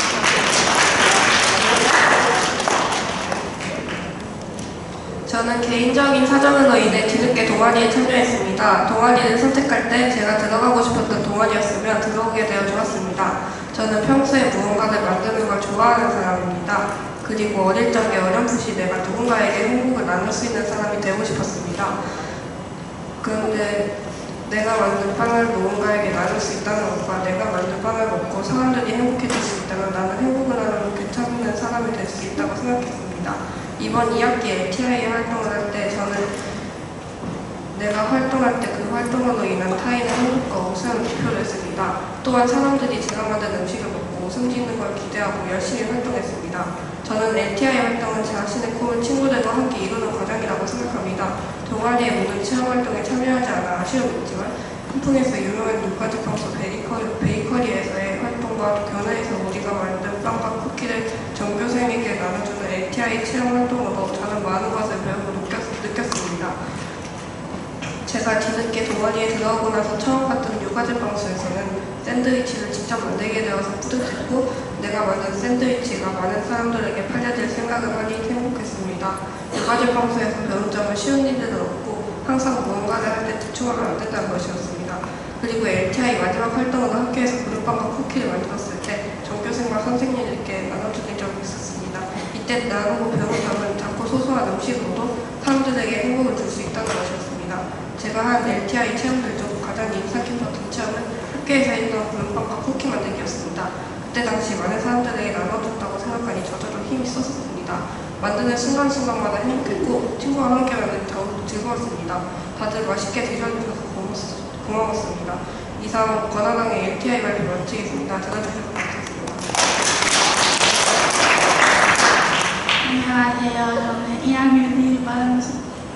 저는 개인적인 사정으로 인해 뒤늦게 동아리에 참여했습니다. 동아리를 선택할 때 제가 들어가고 싶었던 동아리였으며 들어오게 되어 좋았습니다. 저는 평소에 무언가를 만드는 걸 좋아하는 사람입니다. 그리고 어릴 적에 어렴풋이 내가 누군가에게 행복을 나눌 수 있는 사람이 되고 싶었습니다. 그런데 내가 만든 빵을 누군가에게 나눌 수 있다는 것과 내가 만든 빵을 먹고 사람들이 행복해질 수 있다면 나는 행복을 나누는 괜찮은 사람이 될 수 있다고 생각했습니다. 이번 2학기 LTI 활동을 할 때 저는 내가 활동할 때 그 활동으로 인한 타인의 행복과 웃음을 목표로 했습니다. 또한 사람들이 제가 만든 음식을 먹고 웃음 짓는 걸 기대하고 열심히 활동했습니다. 저는 LTI 활동은 자신의 꿈을 친구들과 함께 이루는 과정이라고 생각합니다. 동아리의 모든 체험 활동에 참여하지 않아 아쉬움이 있지만 풍풍에서 유명한 육가제빵소 베이커리에서의 활동과 교내에서 우리가 만든 빵과 쿠키를 전교생에게 나눠주는 LTI 체험 활동으로 저는 많은 것을 배우고 느꼈습니다. 제가 뒤늦게 동아리에 들어오고 나서 처음 갔던 유가제빵소에서는 샌드위치를 직접 만들게 되어서 뿌듯했고 내가 만든 샌드위치가 많은 사람들에게 팔려질 생각을 하니 행복했습니다. 유가제빵소에서 배운 점은 쉬운 일들은 없고 항상 무언가를 할 때 대충하면 안 된다는 것이었습니다. 그리고 LTI 마지막 활동으로 학교에서 그릇빵과 쿠키를 만들었을 때 전교생과 선생님들께 나눠주는 적이 있었습니다. 이때 나누고 배운 점은 작고 소소한 음식으로도 사람들에게 행복을 줄 수 있다는 것이었습니다. 제가 한 LTI 체험들 중 가장 인상 깊었던 체험은 학교에서 했던 그릇빵과 쿠키 만들기였습니다. 그때 당시 많은 사람들에게 나눠줬다고 생각하니 저절로 힘이 쏟았습니다. 만드는 순간순간마다 행복했고 친구와 함께 만든 더욱 즐거웠습니다. 다들 맛있게 드셔주셔서 고마웠습니다. 이상 권한왕의 LTI 발표 마치겠습니다. 들어주셔서 감사합니다. 안녕하세요. 저는 1학년 1반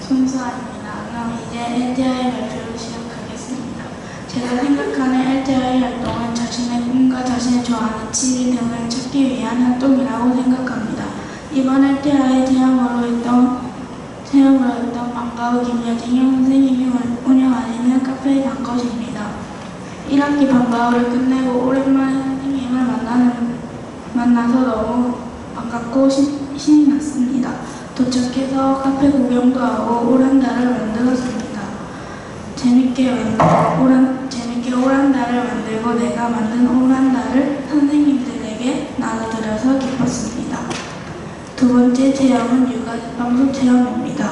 손수아입니다. 그럼 이제 LTI 발표를 시작하겠습니다. 제가 생각하는 LTI 활동은 자신의 꿈과 자신이 좋아하는 취미 등을 찾기 위한 활동이라고 생각합니다. 이번 LTI 체험으로 했던 방과후 김여진영 선생님이 운영하시는 카페에 간 것입니다. 1학기 방과후를 끝내고 오랜만에 선생님을 만나서 너무 반갑고 신이 났습니다. 도착해서 카페 구경도 하고 오란다를 만들었습니다. 재밌게 오란다를 만들고 내가 만든 오란다를 선생님들에게 나눠드려서 기뻤습니다. 두 번째 체험은 육아제빵소 체험입니다.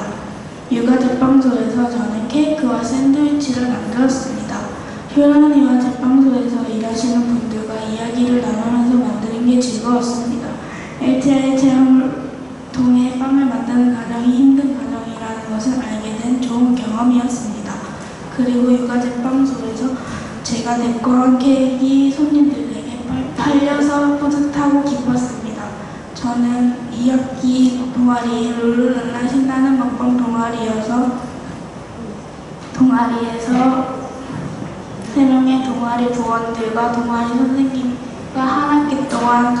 육아제빵소에서 저는 케이크와 샌드위치를 만들었습니다. 효란이와 제빵소에서 일하시는 분들과 이야기를 나누면서 만드는 게 즐거웠습니다. LTI 체험을 통해 빵을 만드는 과정이 힘든 과정이라는 것을 알게 된 좋은 경험이었습니다. 그리고 육아제빵소에서 제가 데코한 케이크 손님들에게 살려서 뿌듯하고 기뻤습니다. 저는 2학기 동아리 룰루랄라 신나는 먹방 동아리에서 3명의 동아리 부원들과 동아리 선생님과 한 학기 동안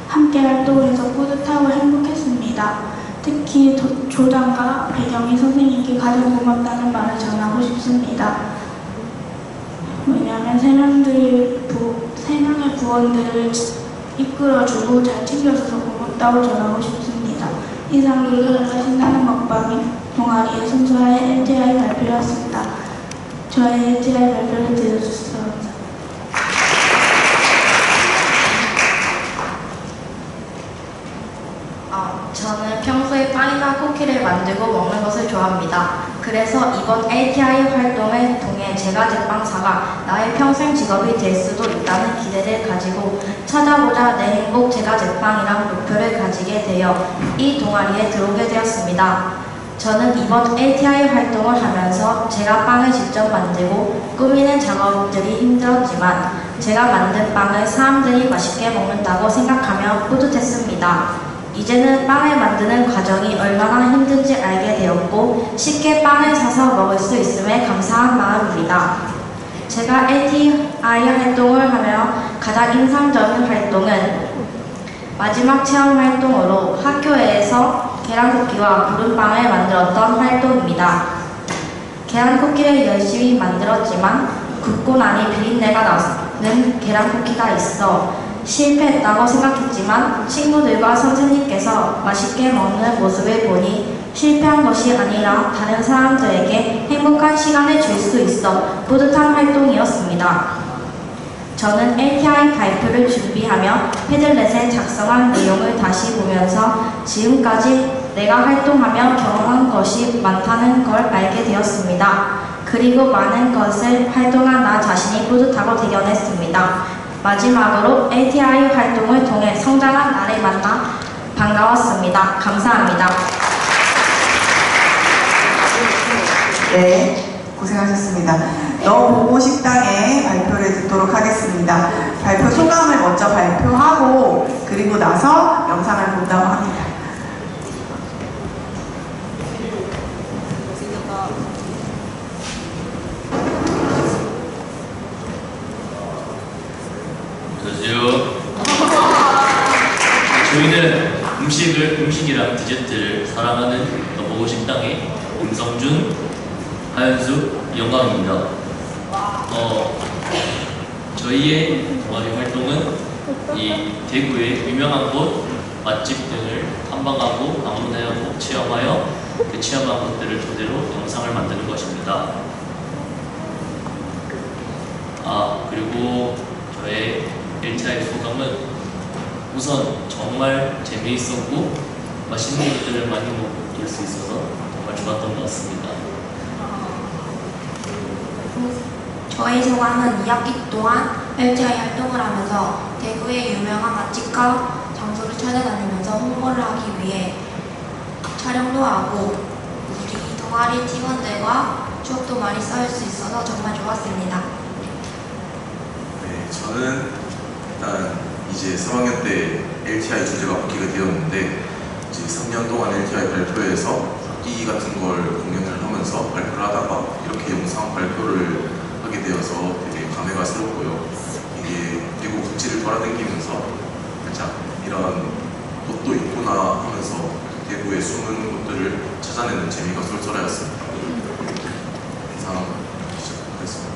함께 활동해서 뿌듯하고 행복했습니다. 특히 조장과 배경희 선생님께 가장 고맙다는 말을 전하고 싶습니다. 왜냐하면 3명의 부원들을 이끌어주고 잘 챙겨줘서 고맙다고 전하고 싶습니다. 이상 룰루랄라 신나는 먹방 동아리의 순수한 LTI 발표였습니다. 저의 LTI 발표를 들어주셔서 감사합니다. 저는 평소에 빵이나 쿠키를 만들고 먹는 것을 좋아합니다. 그래서 이번 LTI 활동을 통해 제과 제빵사가 나의 평생 직업이 될 수도 있다는 기대를 가지고 찾아보자 내 행복 제과 제빵이란 목표를 가지게 되어 이 동아리에 들어오게 되었습니다. 저는 이번 LTI 활동을 하면서 제가 빵을 직접 만들고 꾸미는 작업들이 힘들었지만 제가 만든 빵을 사람들이 맛있게 먹는다고 생각하며 뿌듯했습니다. 이제는 빵을 만드는 과정이 얼마나 힘든지 알게 되었고 쉽게 빵을 사서 먹을 수 있음에 감사한 마음입니다. 제가 LTI 활동을 하며 가장 인상적인 활동은 마지막 체험 활동으로 학교에서 계란쿠키와 부른빵을 만들었던 활동입니다. 계란쿠키를 열심히 만들었지만 굽고 나니 비린내가 나는 계란쿠키가 있어 실패했다고 생각했지만 친구들과 선생님께서 맛있게 먹는 모습을 보니 실패한 것이 아니라 다른 사람들에게 행복한 시간을 줄 수 있어 뿌듯한 활동이었습니다. 저는 LTI 발표를 준비하며 패들렛에 작성한 내용을 다시 보면서 지금까지 내가 활동하며 경험한 것이 많다는 걸 알게 되었습니다. 그리고 많은 것을 활동한 나 자신이 뿌듯하고 대견했습니다. 마지막으로 LTI 활동을 통해 성장한 나를 만나 반가웠습니다. 감사합니다. 네, 고생하셨습니다. 너 보고 식당의 발표를 듣도록 하겠습니다. 발표 소감을 먼저 발표하고 그리고 나서 영상을 본다고 합니다. 저희는 음식이랑 디저트를 사랑하는 너보고 식당의 임성준, 하연수, 영광입니다. 저희의 동아리 활동은 이 대구의 유명한 곳, 맛집 등을 탐방하고 방문하고 체험하여 그 체험한 것들을 토대로 영상을 만드는 것입니다. 그리고 저의 LTI 소감은 우선 정말 재미있었고 맛있는 것들을 많이 먹을 수 있어서 정말 좋았던 것 같습니다. 저희 소감은 2학기 동안 LTI 활동을 하면서 대구의 유명한 맛집과 장소를 찾아다니면서 홍보를 하기 위해 촬영도 하고 우리 동아리 팀원들과 추억도 많이 쌓을 수 있어서 정말 좋았습니다. 네, 저는 일단 이제 3학년 때 LTI 주제가 바뀌게 되었는데 이제 3년 동안 LTI 발표에서 악기 같은 걸 공연을 하면서 발표를 하다가 이렇게 영상 발표를 하게 되어서 되게 감회가 새롭고요. 이게 대구 국지를 돌아다니면서 살짝 이런 곳도 있구나 하면서 대구의 숨은 곳들을 찾아내는 재미가 쏠쏠하였습니다. 이상 시작하겠습니다.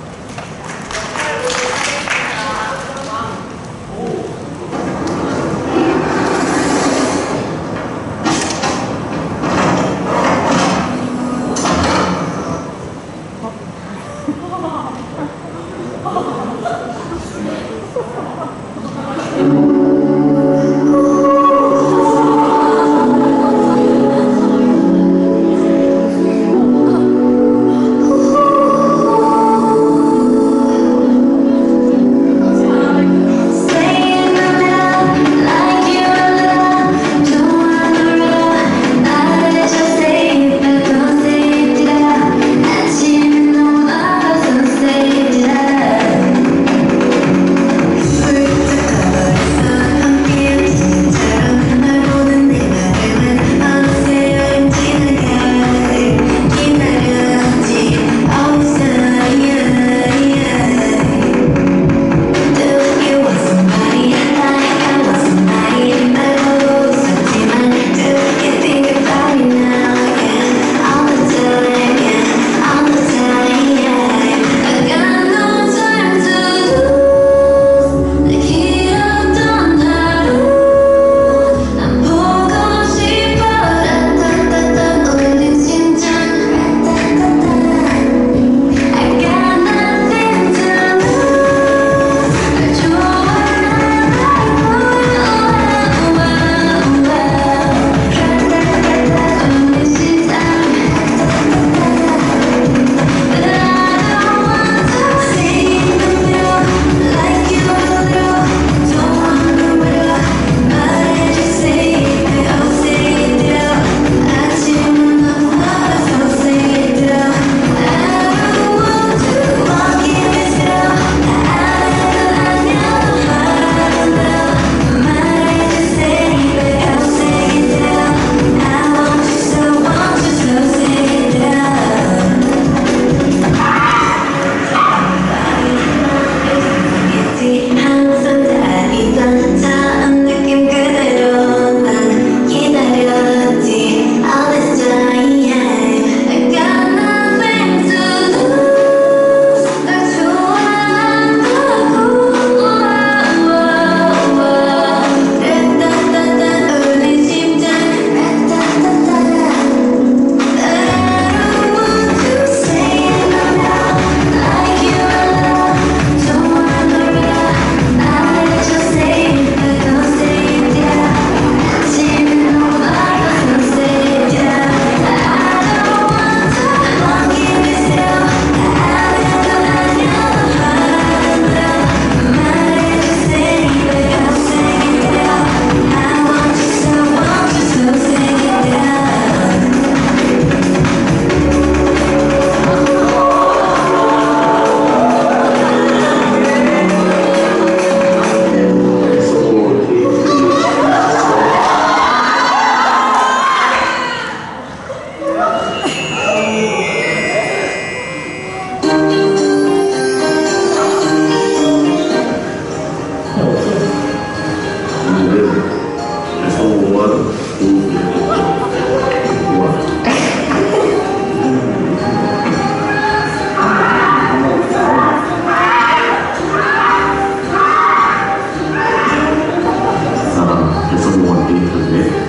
건데.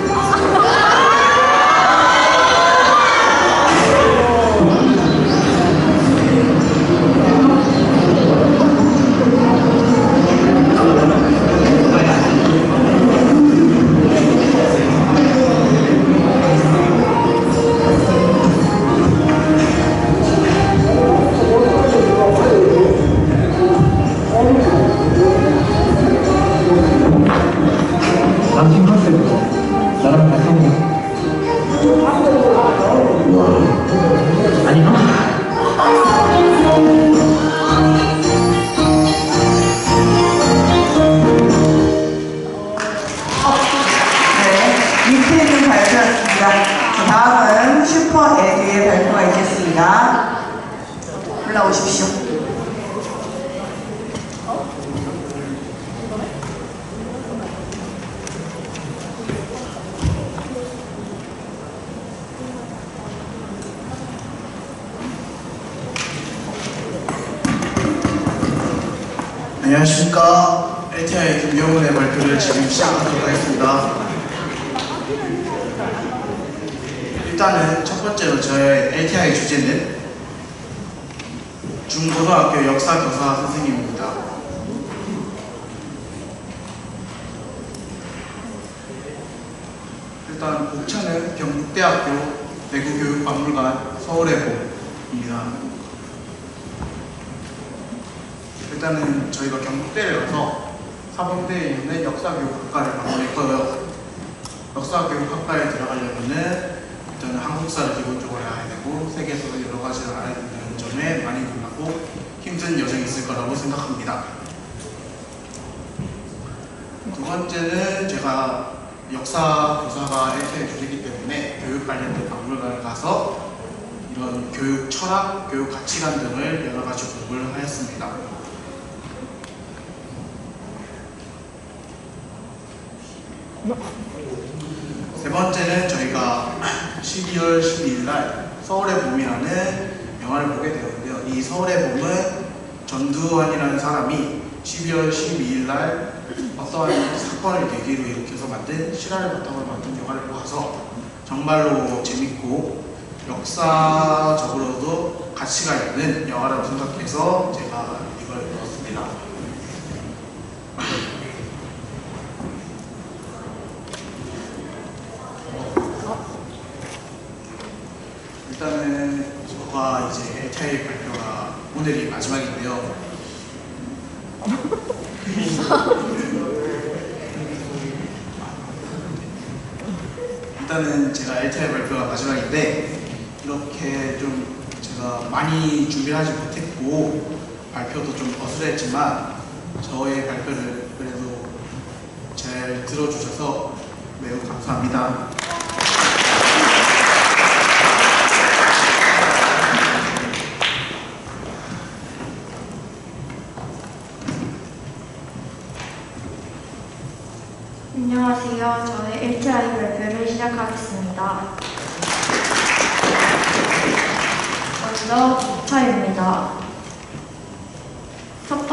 당신 컨셉으로 나랑 발성해. 아니 네, 밑에 있는 발표였습니다. 다음은 슈퍼 에듀의 발표가 있겠습니다. 올라오십시오. 안녕하십니까. LTI 김경훈의 발표를 지금 시작하도록 하겠습니다. 일단은 첫 번째로 저의 LTI 주제는 중고등학교 역사교사 선생님입니다. 일단 복차는 경북대학교 내국교육박물관 서울의 봄입니다. 일단은 저희가 경북대를 가서 사범대에 있는 역사교육학과를 방문했고요. 역사교육학과에 들어가려면은 일단은 한국사를 기본적으로 알아야 되고 세계에서 여러 가지를 알아야 된다는 점에 많이 놀라고 힘든 여정이 있을 거라고 생각합니다. 두 번째는 제가 역사교사가 LTI 주제이기 때문에 교육 관련된 박물관을 가서 이런 교육 철학, 교육 가치관 등을 여러 가지 공부를 하였습니다. 세 번째는 저희가 12월 12일 날 서울의 봄이라는 영화를 보게 되었는데요. 이 서울의 봄은 전두환이라는 사람이 12월 12일 날 어떠한 사건을 계기로 일으켜서 만든 실화를 바탕으로 만든 영화를 보아서 정말로 재밌고 역사적으로도 가치가 있는 영화라고 생각해서 제가 이걸 보았습니다. 일단은 저가 이제 LTI 발표가 오늘이 마지막인데요. 일단은 제가 LTI 발표가 마지막인데 이렇게 좀 제가 많이 준비를 하지 못했고 발표도 좀 어수선했지만 저의 발표를 그래도 잘 들어주셔서 매우 감사합니다. 안녕하세요. 저의 LTI 발표를 시작하겠습니다. 먼저 복차입니다. 첫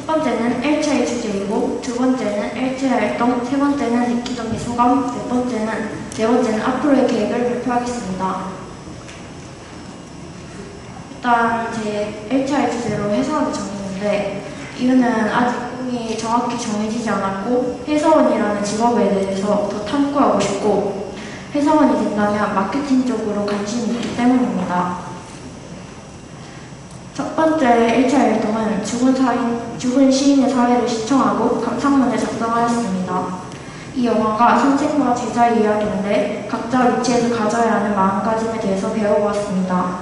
번째는 LTI 주제이고, 두 번째는 LTI 활동, 세 번째는 획기적인 소감, 네 번째는 앞으로의 계획을 발표하겠습니다. 일단 제 LTI 주제로 해석을 정했는데 이유는 아직 꿈이 정확히 정해지지 않았고 해설원이라는 직업에 대해서 더 탐구하고 싶고 해설원이 된다면 마케팅 쪽으로 관심이 있기 때문입니다. 첫 번째 LTI 활동은 죽은 시인의 사회를 시청하고 감상문을 작성하였습니다. 이 영화가 선생과 제자의 이야기인데 각자 위치에서 가져야 하는 마음가짐에 대해서 배워보았습니다.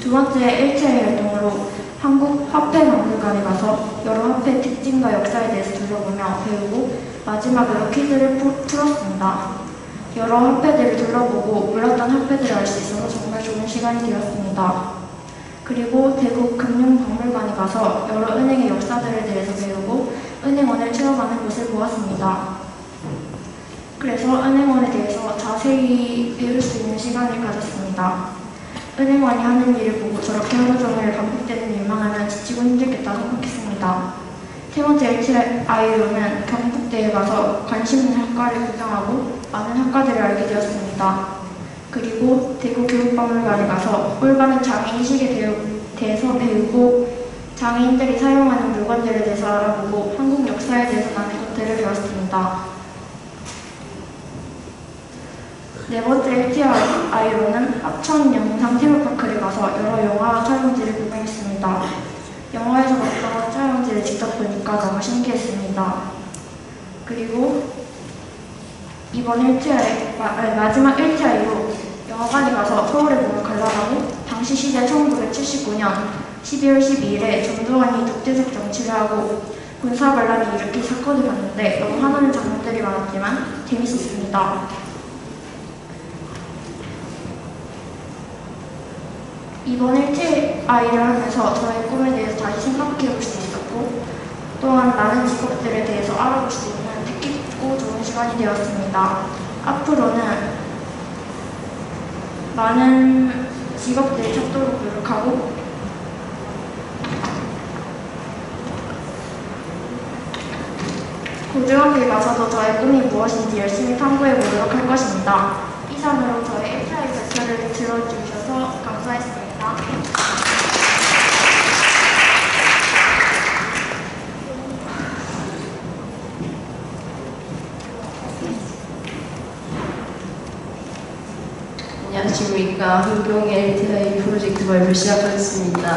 두 번째 LTI 활동으로 한국화폐박물관에 가서 여러 화폐의 특징과 역사에 대해서 둘러보며 배우고 마지막으로 퀴즈를 풀었습니다. 여러 화폐들을 둘러보고 몰랐던 화폐들을 알 수 있어서 정말 좋은 시간이 되었습니다. 그리고 대구 금융박물관에 가서 여러 은행의 역사들에 대해서 배우고 은행원을 체험하는 곳을 보았습니다. 그래서 은행원에 대해서 자세히 배울 수 있는 시간을 가졌습니다. 은행원이 하는 일을 보고 저렇게 하루 종일 반복되는 일만 하면 지치고 힘들겠다 생각했습니다. 세 번째 LTI로는 경북대에 가서 관심 있는 학과를 구경하고 많은 학과들을 알게 되었습니다. 그리고 대구 교육박물관에 가서 올바른 장애인식에 대해서 배우고 장애인들이 사용하는 물건들에 대해서 알아보고 한국 역사에 대해서 많은 것들을 배웠습니다. 네 번째 LTI로는 합천 영상 테마파크를 가서 여러 영화 촬영지를 구경했습니다. 영화에서 봤던 촬영지를 직접 보니까 너무 신기했습니다. 그리고 이번 마지막 LTI로 영화관에 가서 서울의 봄을 관람하고 당시 시대 1979년 12월 12일에 전두환이 독재적 정치를 하고 군사반란을 일으킨 사건을 봤는데 너무 화나는 장면들이 많았지만 재밌었습니다. 이번 LTI를 하면서 저의 꿈에 대해서 다시 생각해 볼 수 있었고 또한 많은 직업들에 대해서 알아볼 수 있는 뜻깊고 좋은 시간이 되었습니다. 앞으로는 많은 직업들을 찾도록 노력하고 고등학교에 가서도 저의 꿈이 무엇인지 열심히 탐구해 보도록 할 것입니다. 이상으로 저의 LTI 발표를 들어주셔서 감사했습니다. 안녕하십니까. 한경의 LTI 프로젝트 발표 시작하겠습니다.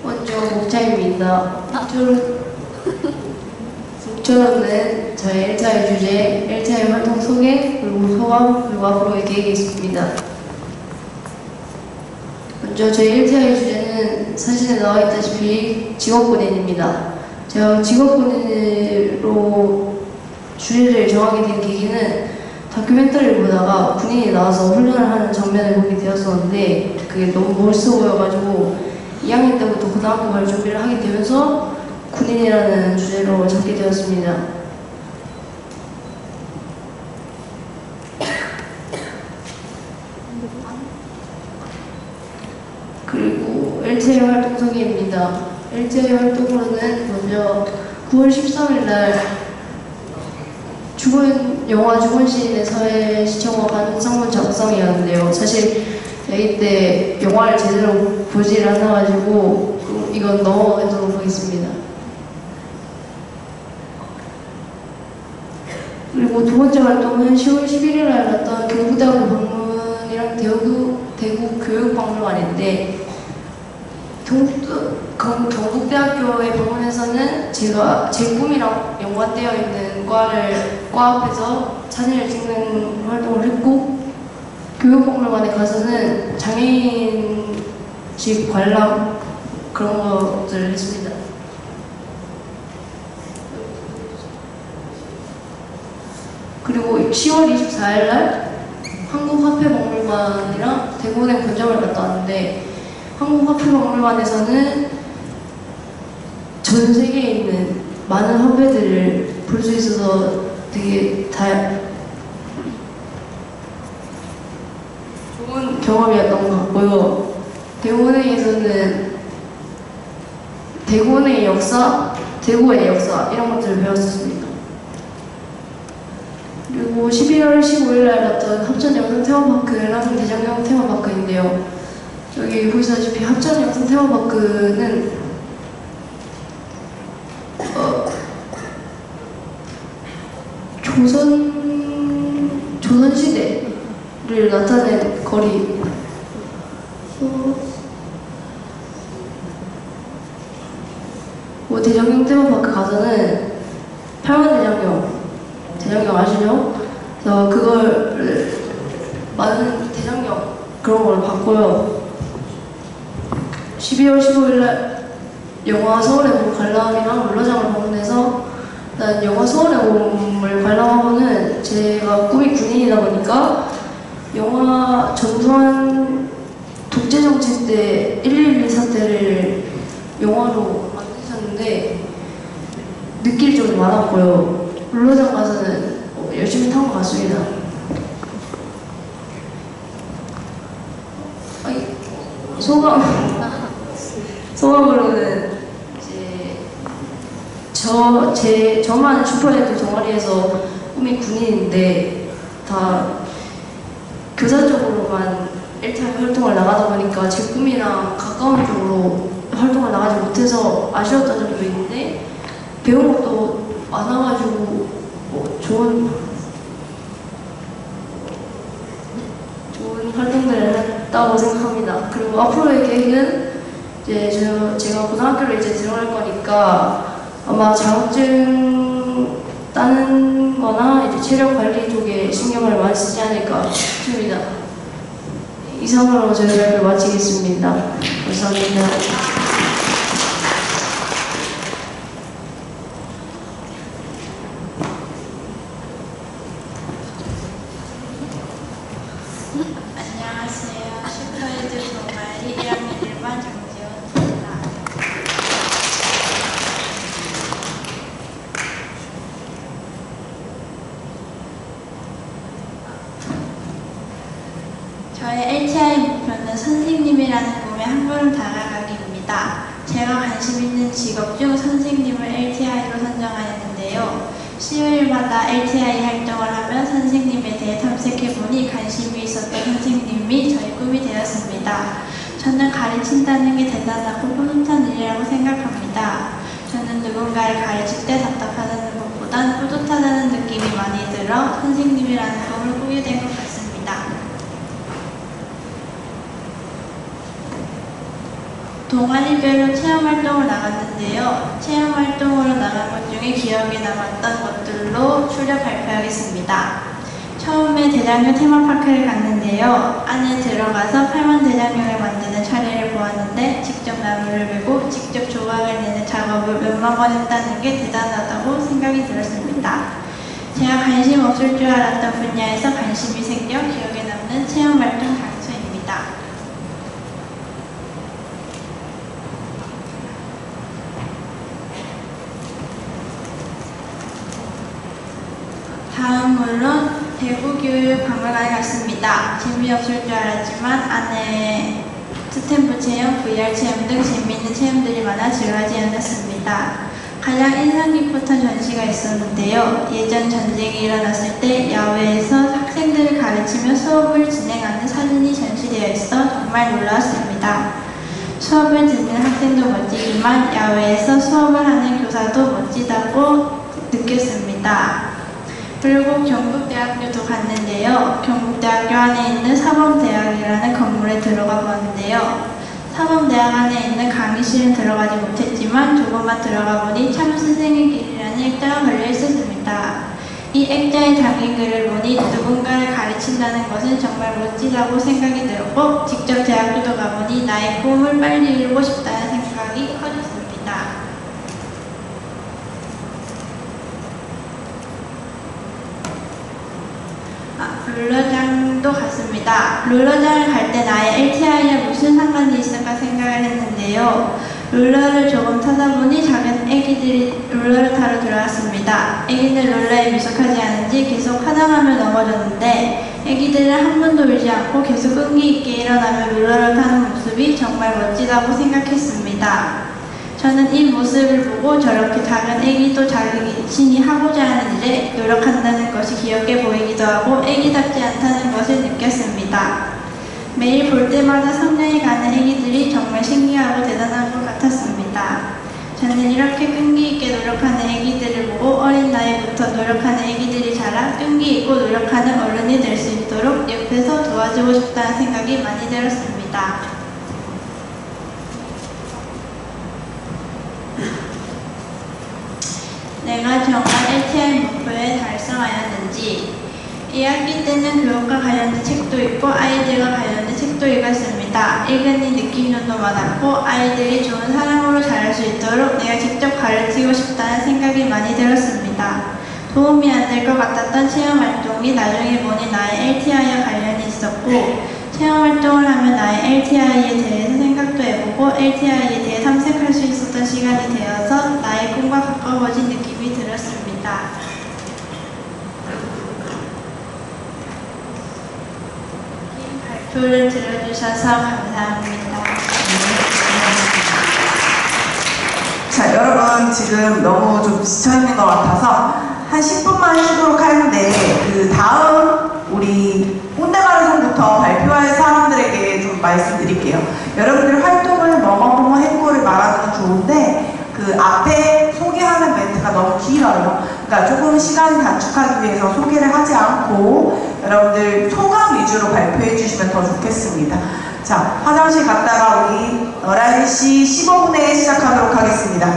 먼저 목차입니다. 목차는 저의 LTI 주제, LTI 활동 소개, 그리고 소감, 그리고 앞으로의 계획이 있습니다. 먼저 저희 LTI 주제는 사진에 나와 있다시피 직업군인입니다. 제가 직업군인으로 주제를 정하게 된 계기는 다큐멘터리를 보다가 군인이 나와서 훈련을 하는 장면을 보게 되었었는데 그게 너무 멋있어 보여가지고 2학년 때부터 고등학교 갈 준비를 하게 되면서 군인이라는 주제로 잡게 되었습니다. 그리고 LTI 활동 소개입니다. LTI 활동으로는 먼저 9월 13일 날 영화 죽은 시인의 사회 시청과 가능성문 작성이었는데요. 사실 저희 때 영화를 제대로 보질 않아가지고 이건 넘어가도록 하겠습니다. 그리고 두 번째 활동은 10월 11일 날 갔던 경북대학교 방문이랑 대구 교육박물관인데 경북대학교에 방문해서는 제가 제 꿈이랑 연관되어 있는 과 앞에서 사진을 찍는 활동을 했고 교육박물관에 가서는 장애인식 관람 그런 것들을 했습니다. 그리고 10월 24일 날 한국화폐박물관이랑 대구은행 본점을 갔다 왔는데 한국화폐박물관에서는 전 세계에 있는 많은 화폐들을 볼 수 있어서 되게 좋은 경험이었던 것 같고요. 대구은행에서는 대구은행의 역사, 대구의 역사 이런 것들을 배웠었습니다. 그리고 12월 15일 날 갔던 합천 영상 테마파크랑 대장경 테마파크인데요. 여기 보시다시피 합천 영상 테마파크는 조선시대를 나타낸 거리입니다. 대장경 테마파크 가서는 8만 대장경 아시죠? 그래서 그걸 많은 대장경 그런 걸 봤고요. 12월 15일 날 영화 서울의 봄 관람이랑 롤러장을 방문해서 일단 영화 서울의 봄을 관람하고는 제가 꿈이 군인이다 보니까 영화 전두환 독재정치 때 1.12 사태를 영화로 만드셨는데 느낄 점이 많았고요. 롤러장 가서는 열심히 탄 것 같습니다. 소감으로는 이제 저만 슈퍼헤드 동아리에서 꿈이 군인인데 다 교사 쪽으로만 LTI 활동을 나가다 보니까 제 꿈이랑 가까운 쪽으로 활동을 나가지 못해서 아쉬웠던 점도 있는데 배운 것도 많아가지고 좋은 활동들을 했다고 생각합니다. 그리고 앞으로의 계획은 이제 제가 고등학교를 이제 들어갈 거니까 아마 자격증 따는 거나 이제 체력 관리 쪽에 신경을 많이 쓰지 않을까 싶습니다. 이상으로 저희 발표 마치겠습니다. 감사합니다. 안녕하세요. 슈퍼헤드 동아리 1학년 1반 정지원입니다. 저의 LTI 목표는 선생님이라는 꿈에 한 걸음 다가가기입니다. 제가 관심 있는 직업 중 선생님을 LTI로 선정하였는데요. 수요일마다 LTI 활동을 하며 선생님에 대해 탐색해보니 관심이 있었던 선생님이 저의 꿈이 되었습니다. 저는 가르친다는 게 대단하고 뿌듯한 일이라고 생각합니다. 저는 누군가를 가르칠 때 답답하다는 것보단 뿌듯하다는 느낌이 많이 들어 선생님이라는 꿈을 꾸게 된 것 같습니다. 동아리별로 체험활동을 나갔는데요. 체험활동으로 나간 것 중에 기억에 남았던 것들로 추려 발표하겠습니다. 처음에 대장경 테마파크를 갔는데요. 안에 들어가서 8만 대장경을 만드는 차례를 보았는데 직접 나무를 베고 직접 조각을 내는 작업을 몇만 번 했다는 게 대단하다고 생각이 들었습니다. 제가 관심 없을 줄 알았던 분야에서 관심이 생겨 기억에 남는 체험활동 장소입니다. 다음으로 대구교육박물관에 갔습니다. 재미없을 줄 알았지만 안에 스탬프 체험, VR 체험 등 재미있는 체험들이 많아 지루하지 않았습니다. 가장 인상 깊었던 전시가 있었는데요. 예전 전쟁이 일어났을 때 야외에서 학생들을 가르치며 수업을 진행하는 사진이 전시되어 있어 정말 놀라웠습니다. 수업을 듣는 학생도 멋지지만 야외에서 수업을 하는 교사도 멋지다고 느꼈습니다. 그리고 경북대학교도 갔는데요. 경북대학교 안에 있는 사범대학이라는 건물에 들어가 봤는데요. 사범대학 안에 있는 강의실은 들어가지 못했지만 조금만 들어가 보니 참 스승의 길이라는 액자가 걸려 있었습니다. 이 액자에 담긴 글을 보니 누군가를 가르친다는 것은 정말 멋지다고 생각이 들었고 직접 대학교도 가보니 나의 꿈을 빨리 이루고 싶다는 생각이 커졌습니다. 룰러장도 갔습니다. 룰러장을 갈 때 나의 LTI에 무슨 상관이 있을까 생각을 했는데요. 룰러를 조금 타다 보니 작은 애기들이 룰러를 타러 들어왔습니다. 애기들 룰러에 미숙하지 않은지 계속 하다하며 넘어졌는데 애기들은 한 번도 울지 않고 계속 끈기 있게 일어나며 룰러를 타는 모습이 정말 멋지다고 생각했습니다. 저는 이 모습을 보고 저렇게 작은 애기도 자신이 하고자 하는 일에 노력한다는 것이 귀엽게 보이기도 하고 애기답지 않다는 것을 느꼈습니다. 매일 볼 때마다 성장해 가는 애기들이 정말 신기하고 대단한 것 같았습니다. 저는 이렇게 끈기 있게 노력하는 애기들을 보고 어린 나이부터 노력하는 애기들이 자라 끈기 있고 노력하는 어른이 될 수 있도록 옆에서 도와주고 싶다는 생각이 많이 들었습니다. 내가 정말 LTI 목표에 달성하였는지 2학기 때는 교육과 관련된 책도 읽고 아이들과 관련된 책도 읽었습니다. 읽으니 느낌도 많았고 아이들이 좋은 사람으로 자랄 수 있도록 내가 직접 가르치고 싶다는 생각이 많이 들었습니다. 도움이 안 될 것 같았던 체험활동이 나중에 보니 나의 LTI와 관련이 있었고 체험활동을 하면 나의 LTI에 대해서 생각도 해보고 LTI에 대해 탐색할 수 있었던 시간이 되어서 나의 꿈과 가까워진 느낌이 들었습니다. 긴 발표를 들어주셔서 감사합니다. 자, 여러분 지금 너무 좀 지쳐있는 것 같아서 한 10분만 쉬도록 하는데 그 다음 우리 꼰대마라손부터 발표할 사람들에게 좀 말씀드릴게요. 여러분들 활동을 뭐뭐뭐 했고를 말하는 건 좋은데 그 앞에 소개하는 멘트가 너무 길어요. 그러니까 조금 시간을 단축하기 위해서 소개를 하지 않고 여러분들 소감 위주로 발표해 주시면 더 좋겠습니다. 자, 화장실 갔다가 우리 11시 15분에 시작하도록 하겠습니다.